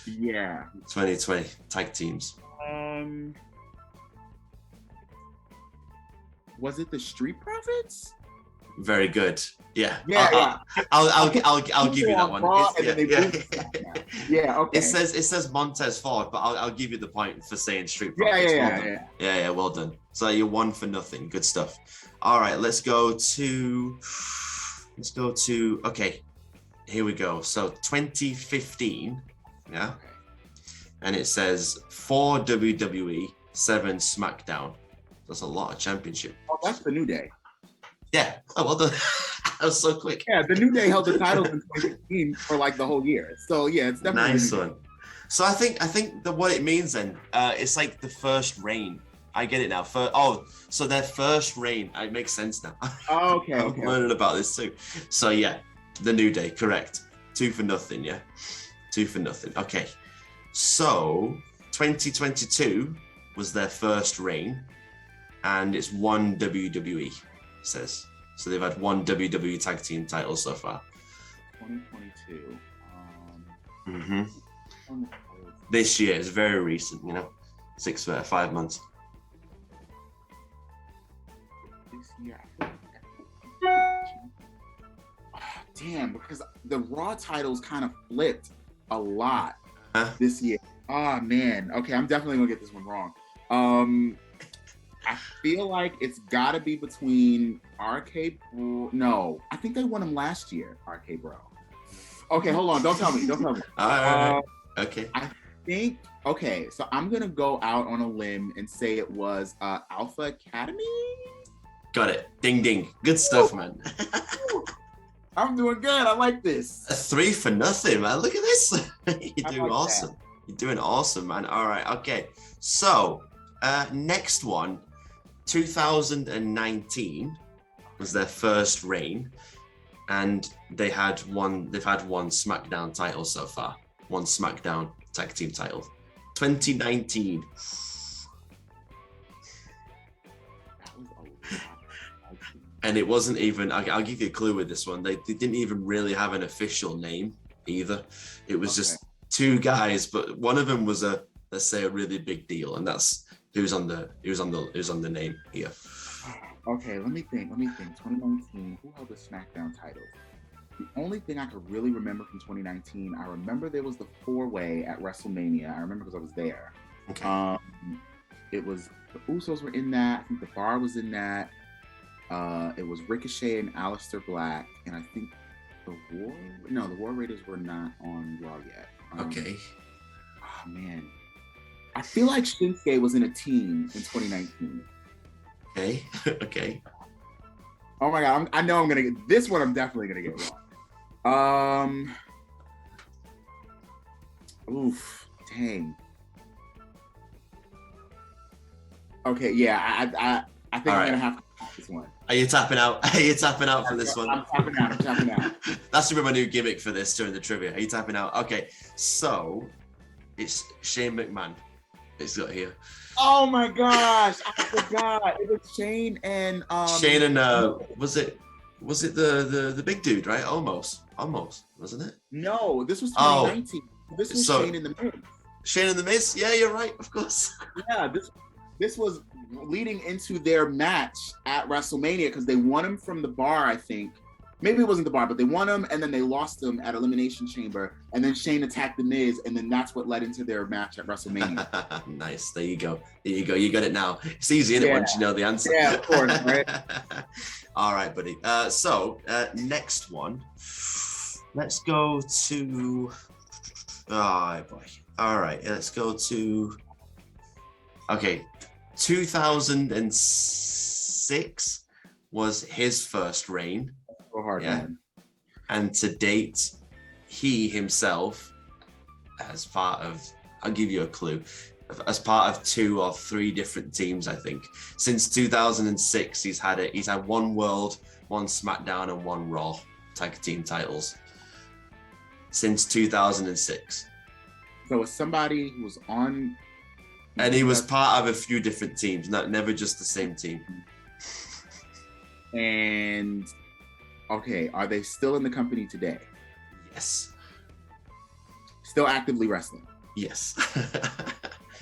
Yeah. 2020 tag teams. Was it the Street Profits? Very good. Yeah. Yeah. I'll give you that one. Yeah. Okay. It says Montez Ford, but I'll give you the point for saying Street Profits. Yeah. Well done. So you're 1-0. Good stuff. All right. Let's go to. Okay. Here we go. So 2015. Yeah. Okay. And it says 4 WWE, 7 SmackDown. That's a lot of championship. Oh, that's the New Day. Yeah. Oh, well done. That was so quick. Yeah, the New Day held the titles in 2015 for like the whole year. So yeah, it's definitely nice one. So I think that what it means then, it's like the first reign. I get it now. So their first reign. It makes sense now. Oh, okay. I'm learning about this too. So yeah, the New Day, correct. 2-0. Yeah, 2-0. Okay. So 2022 was their first reign, and it's 1 WWE. It says. So they've had 1 WWE tag team title so far. 2022. This year is very recent, 5 months. This year. Damn, because the Raw titles kind of flipped a lot this year. Oh man. Okay, I'm definitely gonna get this one wrong. I feel like it's got to be between RK Bro. No, I think they won them last year, RK Bro. Okay, hold on. Don't tell me. All right. Okay. I think, okay, so I'm going to go out on a limb and say it was Alpha Academy? Got it. Ding, ding. Good stuff, man. I'm doing good. I like this. 3-0, man. Look at this. You're doing awesome. That. You're doing awesome, man. All right. Okay. So, next one. 2019 was their first reign, and they've had one SmackDown title so far. 1 SmackDown tag team title. 2019. And it wasn't even, I'll give you a clue with this one. They didn't even really have an official name either. It was just 2 guys, but one of them was let's say a really big deal, and that's who's on the name here. Okay, let me think. 2019, who held the SmackDown titles? The only thing I could really remember from 2019, I remember there was the 4-way at WrestleMania. I remember because I was there. Okay. It was the Usos were in that. I think the Bar was in that. It was Ricochet and Aleister Black, and I think the War Raiders were not on Raw yet. Okay. Oh man. I feel like Shinsuke was in a team in 2019. Okay. Oh my god, I know I'm gonna get this one. I'm definitely gonna get wrong. Oof, dang. Okay, yeah, I think I'm gonna have to pass this one. Are you tapping out? Are you tapping out for this one? I'm tapping out. That's gonna be my new gimmick for this during the trivia. Are you tapping out? Okay, so it's Shane McMahon. It's got here. Oh my gosh, I forgot. It was Shane and Shane and was it the big dude, right? Almost, wasn't it? No, this was 2019. This was Shane and the Miz. Shane and the Miz? Yeah, you're right, of course. Yeah, this was leading into their match at WrestleMania because they won him from the Bar, I think. Maybe it wasn't the Bar, but they won him and then they lost him at Elimination Chamber. And then Shane attacked the Miz, and then that's what led into their match at WrestleMania. Nice. There you go. You got it now. It's easy, isn't it, once you know the answer? Yeah, of course, right? All right, buddy. So next one. Let's go to... Oh, boy. All right, let's go to... Okay, 2006 was his first reign. So hard, man. And to date, he himself, as part of, I'll give you a clue, as part of 2 or 3 different teams, I think. Since 2006, he's had 1 World, 1 SmackDown, and 1 Raw tag team titles. Since 2006. So it's somebody who was on And he was part of a few different teams, never just the same team. And okay, are they still in the company today? Yes. Still actively wrestling? Yes.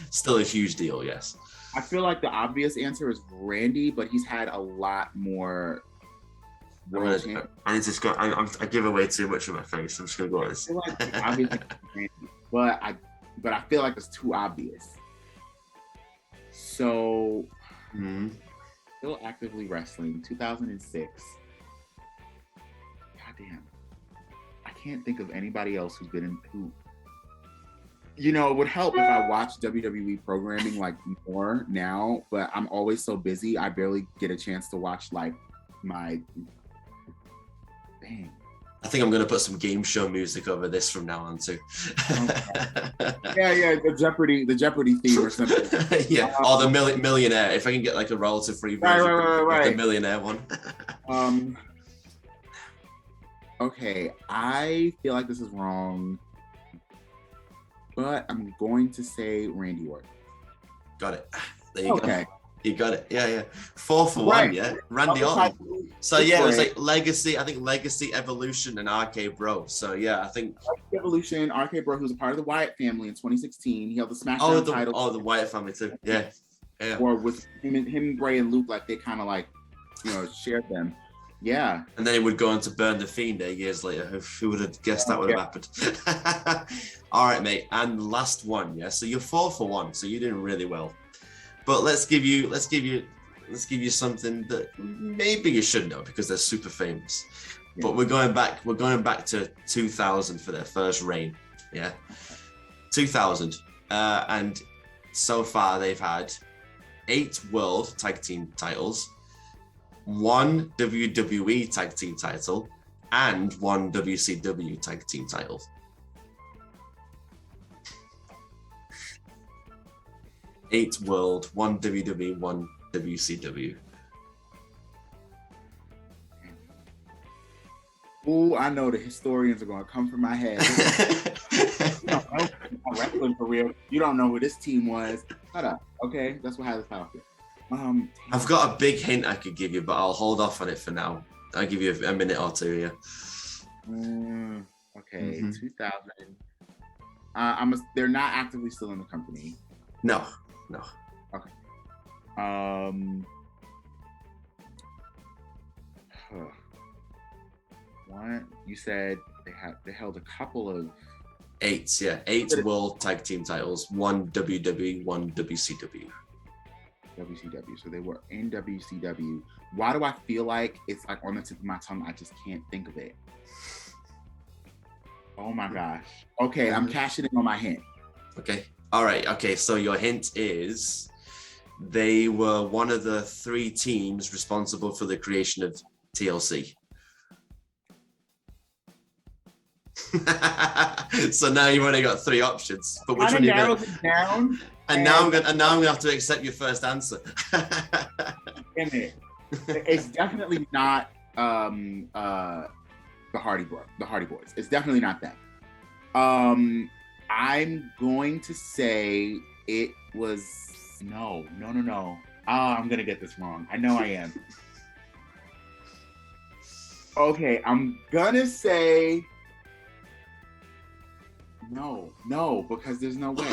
Still a huge deal, yes. I feel like the obvious answer is Randy, but he's had a lot more. I need to go. I give away too much of my face. I'm just gonna go on this. I feel like the obvious answer is Randy, but I feel like it's too obvious. So, still actively wrestling, 2006. Goddamn, I can't think of anybody else who's been in who. You know, it would help if I watched WWE programming like more now, but I'm always so busy. I barely get a chance to watch like my. Dang. I think I'm going to put some game show music over this from now on too. Yeah, the Jeopardy theme or something. Yeah, or the millionaire. If I can get like a relative free version, right. The millionaire one. Okay, I feel like this is wrong, but I'm going to say Randy Orton. Got it. There you go. You got it. Yeah. 4 for 1, yeah. Randy Orton. So yeah, it was like Legacy, I think Legacy, Evolution, and RK Bro. So yeah, I think Evolution, RK Bro, who was a part of the Wyatt family in 2016. He held the SmackDown title. Oh, the Wyatt family too. Yeah. Or with him, Bray, and Luke, like they kind of like, shared them. Yeah. And then he would go on to Burn the Fiend 8 years later. Who would have guessed that would have happened? All right, mate. And last one, yeah. So you're 4 for 1. So you're doing really well. But let's give you something that maybe you should know because they're super famous. Yeah. But we're going back to 2000 for their first reign. Yeah. 2000. And so far they've had 8 World Tag Team titles, 1 WWE Tag Team title, and 1 WCW Tag Team title. 8 World, 1 WWE, 1 WCW. Oh, I know the historians are going to come from my head. I'm wrestling for real. You don't know who this team was. Shut up. Okay, that's what has this power. I've got a big hint I could give you, but I'll hold off on it for now. I'll give you a minute or two. Yeah. Okay, 2000. They're not actively still in the company. No. Okay. One, you said they held a couple of 8, yeah. 8 World Tag Team titles, 1 WWE, 1 WCW. So they were in WCW. Why do I feel like it's like on the tip of my tongue? I just can't think of it. Oh my gosh. Okay, I'm cashing in on my hint. Okay. All right. Okay. So your hint is they were one of the 3 teams responsible for the creation of TLC. So now you've only got 3 options. But which one you got? Down. And now I'm gonna have to accept your first answer. It's definitely not the Hardy Boys. It's definitely not them. I'm going to say it was no. I'm gonna get this wrong. I know I am. Okay, I'm gonna say no, because there's no way.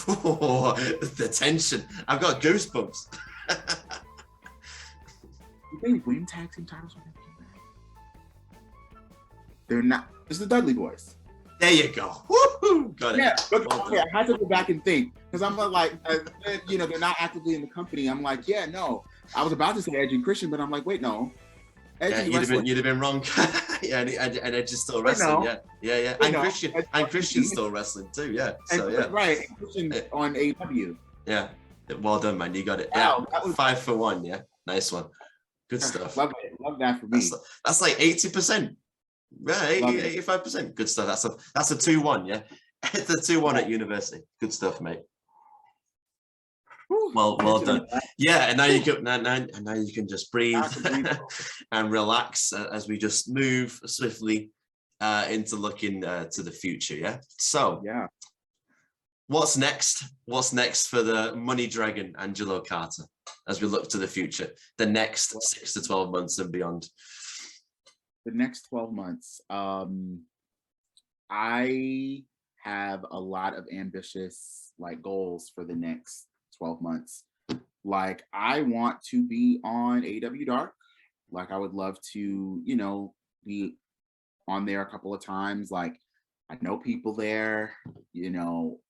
Oh, the tension. I've got goosebumps. Did they win tag team titles when they came back? They're not. It's the Dudley Boys. There you go. Woo-hoo! Got it. Yeah, but okay, I had to go back and think because I'm like, they're not actively in the company. I'm like, yeah, no. I was about to say Edge and Christian, but I'm like, wait, no. You'd have been wrong. Yeah, and Edge is still wrestling. Yeah. And Christian's still wrestling too. Yeah. So yeah. Right. And Christian on AEW. Yeah. Well done, man. You got it. Yeah. Wow, 5 for 1. Yeah. Nice one. Good stuff. Love it. Love that for me. That's like 80%. Right, 85%. Good stuff. That's a 2-1. Yeah. It's a 2-1 at university. Good stuff, mate. Well done. Yeah, and now you can just breathe and relax as we just move swiftly into looking to the future. Yeah. So What's next? What's next for the Money Dragon Angelo Carter as we look to the future, the next 6 to 12 months and beyond? The next 12 months, I have a lot of ambitious goals for the next 12 months. Like, I want to be on AW Dark. Like, I would love to, be on there a couple of times. Like, I know people there,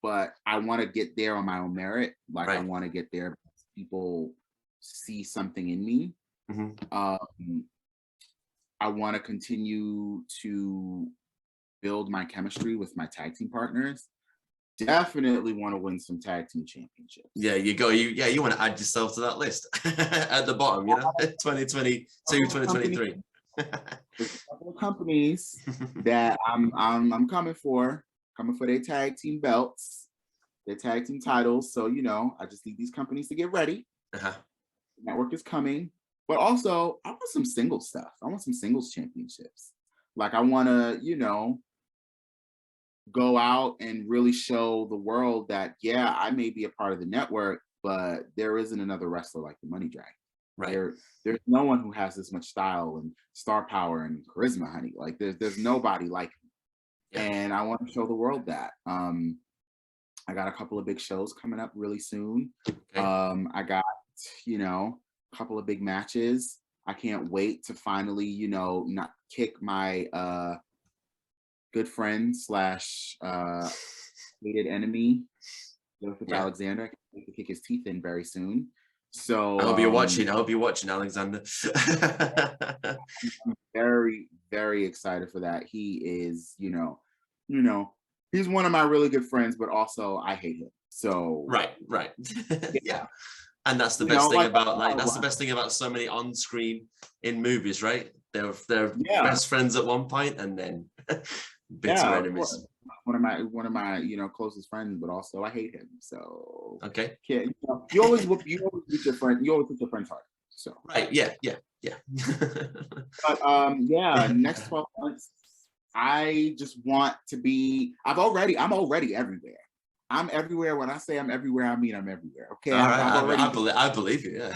but I want to get there on my own merit. Like, I want to get there because people see something in me. I want to continue to build my chemistry with my tag team partners. Definitely want to win some tag team championships. Yeah, you want to add yourself to that list at the bottom, 2022, 2023. There's a couple of companies that I'm coming for their tag team belts, their tag team titles. So, I just need these companies to get ready. Network is coming. But also, I want some singles stuff. I want some singles championships. Like, I want to, go out and really show the world that, yeah, I may be a part of the network, but there isn't another wrestler like the Money Dragon. Right. There's no one who has this much style and star power and charisma, honey. Like, there's nobody like me. Yeah. And I want to show the world that. I got a couple of big shows coming up really soon. Okay. I got, a couple of big matches. I can't wait to finally, not kick my good friend / hated enemy, Joseph Alexander. I can't wait to kick his teeth in very soon. So I hope you're watching. Alexander. I'm very, very excited for that. He is, he's one of my really good friends, but also I hate him. So right. Yeah. And that's the best thing about that's the best thing about so many on screen in movies, right? They're best friends at one point and then bitter enemies. One of my closest friends, but also I hate him. So okay, yeah, you always beat your friend. You always hit your friend's heart. So right, yeah. But next 12 months, I just want to be. I'm already everywhere. I'm everywhere. When I say I'm everywhere, I mean I'm everywhere. Okay, I believe you. Yeah.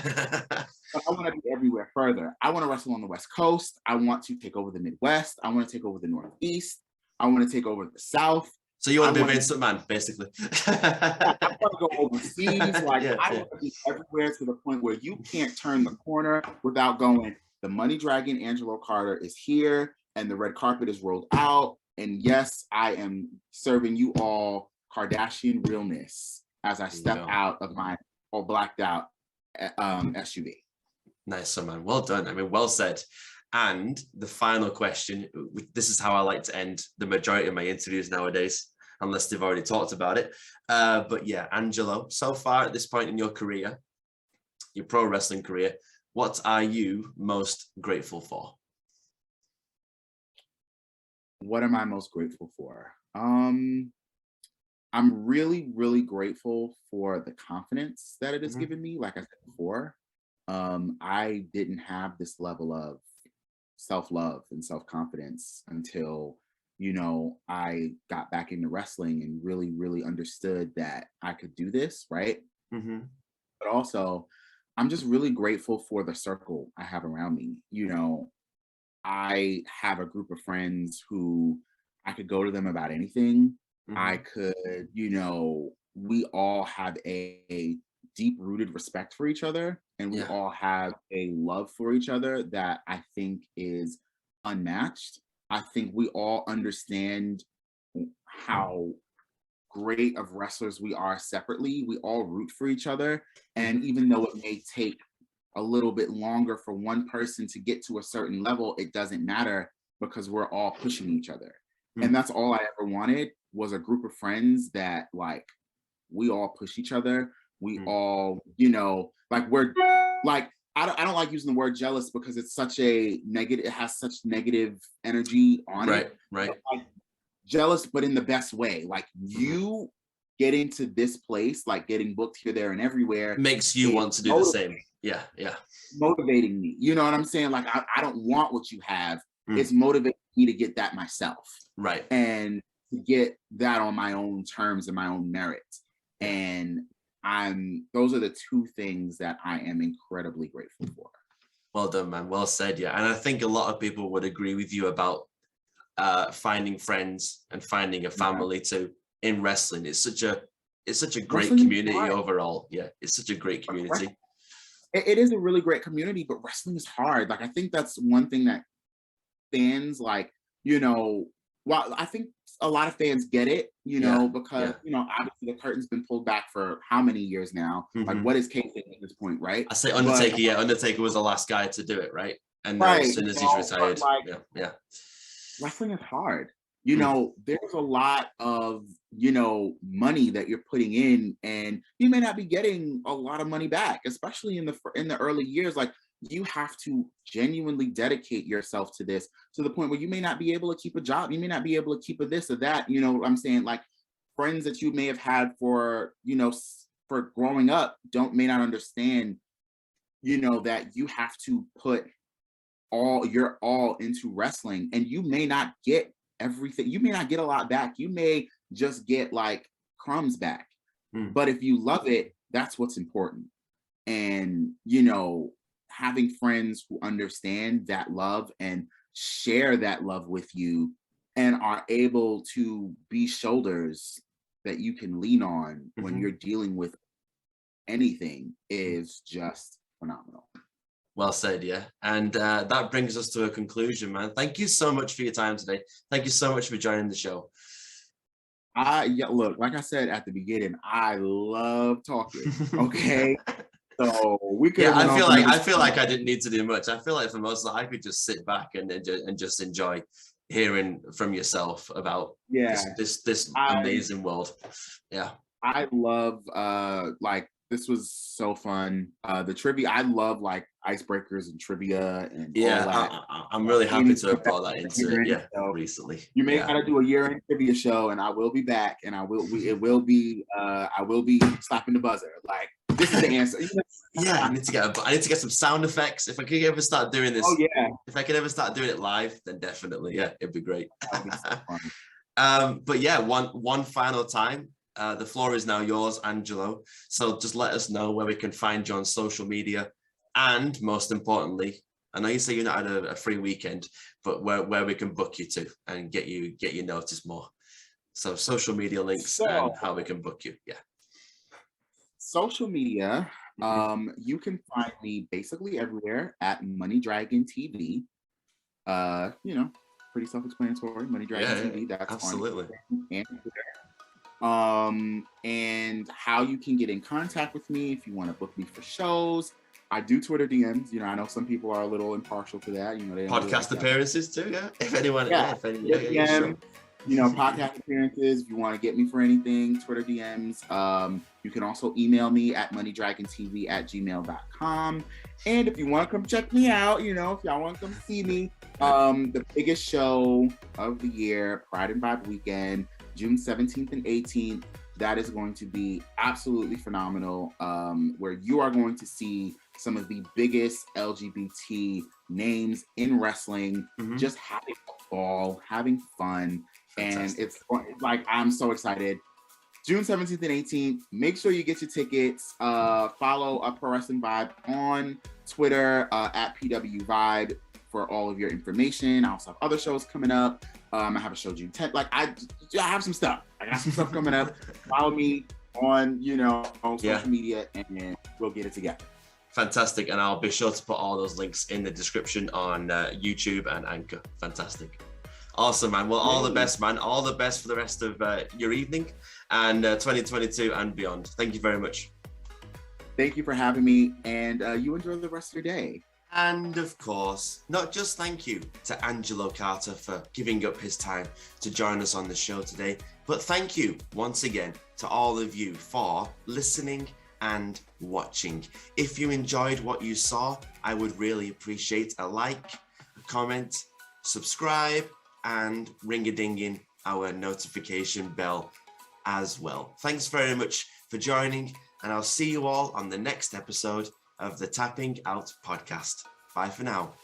I want to be everywhere further. I want to wrestle on the West Coast. I want to take over the Midwest. I want to take over the Northeast. I want to take over the South. So you want to be Vince McMahon, basically. I want to go overseas. I want to be everywhere to the point where you can't turn the corner without going, the Money Dragon, Angelo Carter, is here, and the red carpet is rolled out. And yes, I am serving you all Kardashian realness as I step out of my all blacked out SUV. Nice, so man. Well done. I mean, well said. And the final question, this is how I like to end the majority of my interviews nowadays, unless they've already talked about it. But yeah, Angelo, so far at this point in your career, your pro wrestling career, what are you most grateful for? What am I most grateful for? I'm really, really grateful for the confidence that it has given me. Like I said before, I didn't have this level of self-love and self-confidence until, I got back into wrestling and really, really understood that I could do this, right? But also, I'm just really grateful for the circle I have around me. I have a group of friends who I could go to them about anything. I could, we all have a deep-rooted respect for each other, and we all have a love for each other that I think is unmatched. I think we all understand how great of wrestlers we are separately. We all root for each other, and even though it may take a little bit longer for one person to get to a certain level, it doesn't matter because we're all pushing each other. And that's all I ever wanted, was a group of friends that we all push each other. We all, we're I don't like using the word jealous because it's such a negative, it has such negative energy on it. Right. But jealous, but in the best way. You getting to this place, getting booked here, there, and everywhere makes you want to do the same. Yeah. Motivating me. You know what I'm saying? I don't want what you have. It's motivating me to get that myself. Right. And to get that on my own terms and my own merit. And those are the two things that I am incredibly grateful for. Well done, man. Well said. Yeah. And I think a lot of people would agree with you about finding friends and finding a family too in wrestling. It's such a great community overall. Yeah. It's such a great community. It is a really great community, but wrestling is hard. Like, I think that's one thing that fans, like, well, I think a lot of fans get it, because, obviously the curtain's been pulled back for how many years now? Mm-hmm. Like, what is kayfabe at this point, right? I say Undertaker, Undertaker was the last guy to do it, right? And as soon as he's retired, wrestling is hard. There's a lot of, money that you're putting in, and you may not be getting a lot of money back, especially in the early years. Like, you have to genuinely dedicate yourself to this to the point where you may not be able to keep a job. You may not be able to keep a this or that. You know what I'm saying? Like, friends that you may have had for growing up may not understand, that you have to put your all into wrestling, and you may not get everything. You may not get a lot back. You may just get like crumbs back. But if you love it, that's what's important. And, having friends who understand that love and share that love with you and are able to be shoulders that you can lean on when you're dealing with anything is just phenomenal. Well said, yeah. And that brings us to a conclusion, man. Thank you so much for your time today. Thank you so much for joining the show. Look, like I said at the beginning, I love talking. Okay. So we could. Yeah, I feel like I didn't need to do much. I feel like for most of it, I could just sit back and just enjoy hearing from yourself about this amazing world. Yeah. I love this was so fun. The trivia, I love like icebreakers and trivia and all that. I'm really happy to have brought that into it. Yeah, so recently. You may gotta do a year-end trivia show, and I will be back, and I will be slapping the buzzer. Like, this is the answer. Yeah, I need to get some sound effects. If I could ever start doing this, if I could ever start doing it live, then definitely, it'd be great. That'd be so fun. But yeah, one final time. The floor is now yours, Angelo. So just let us know where we can find you on social media. And most importantly, I know you say you're not at a free weekend, but where we can book you to and get you noticed more. So social media links and how we can book you. Yeah. Social media, you can find me basically everywhere at moneydragontv. Pretty self-explanatory. moneydragontv. That's absolutely. And and how you can get in contact with me if you want to book me for shows. I do Twitter DMs. I know some people are a little impartial to that. They podcast appearances too. Yeah, if anyone. Podcast appearances. If you want to get me for anything, Twitter DMs. You can also email me at moneydragontv@gmail.com. And if you want to come check me out, if y'all want to come see me, the biggest show of the year, Pride and Vibe Weekend, June 17th and 18th. That is going to be absolutely phenomenal, where you are going to see some of the biggest LGBT names in wrestling, just having a ball, having fun. Fantastic. And it's like, I'm so excited. June 17th and 18th. Make sure you get your tickets. Follow Pro Wrestling Vibe on Twitter at PW Vibe for all of your information. I also have other shows coming up. I have a show June 10th. Like, I have some stuff. I got some stuff coming up. Follow me on, on social media, and we'll get it together. Fantastic. And I'll be sure to put all those links in the description on YouTube and Anchor. Fantastic. Awesome, man. Well, all the best, man. All the best for the rest of your evening and 2022 and beyond. Thank you very much. Thank you for having me, and you enjoy the rest of your day. And of course, not just thank you to Angelo Carter for giving up his time to join us on the show today, but thank you once again to all of you for listening and watching. If you enjoyed what you saw, I would really appreciate a like, a comment, subscribe, and ring-a-ding-in our notification bell as well. Thanks very much for joining, and I'll see you all on the next episode of the Tapping Out podcast. Bye for now.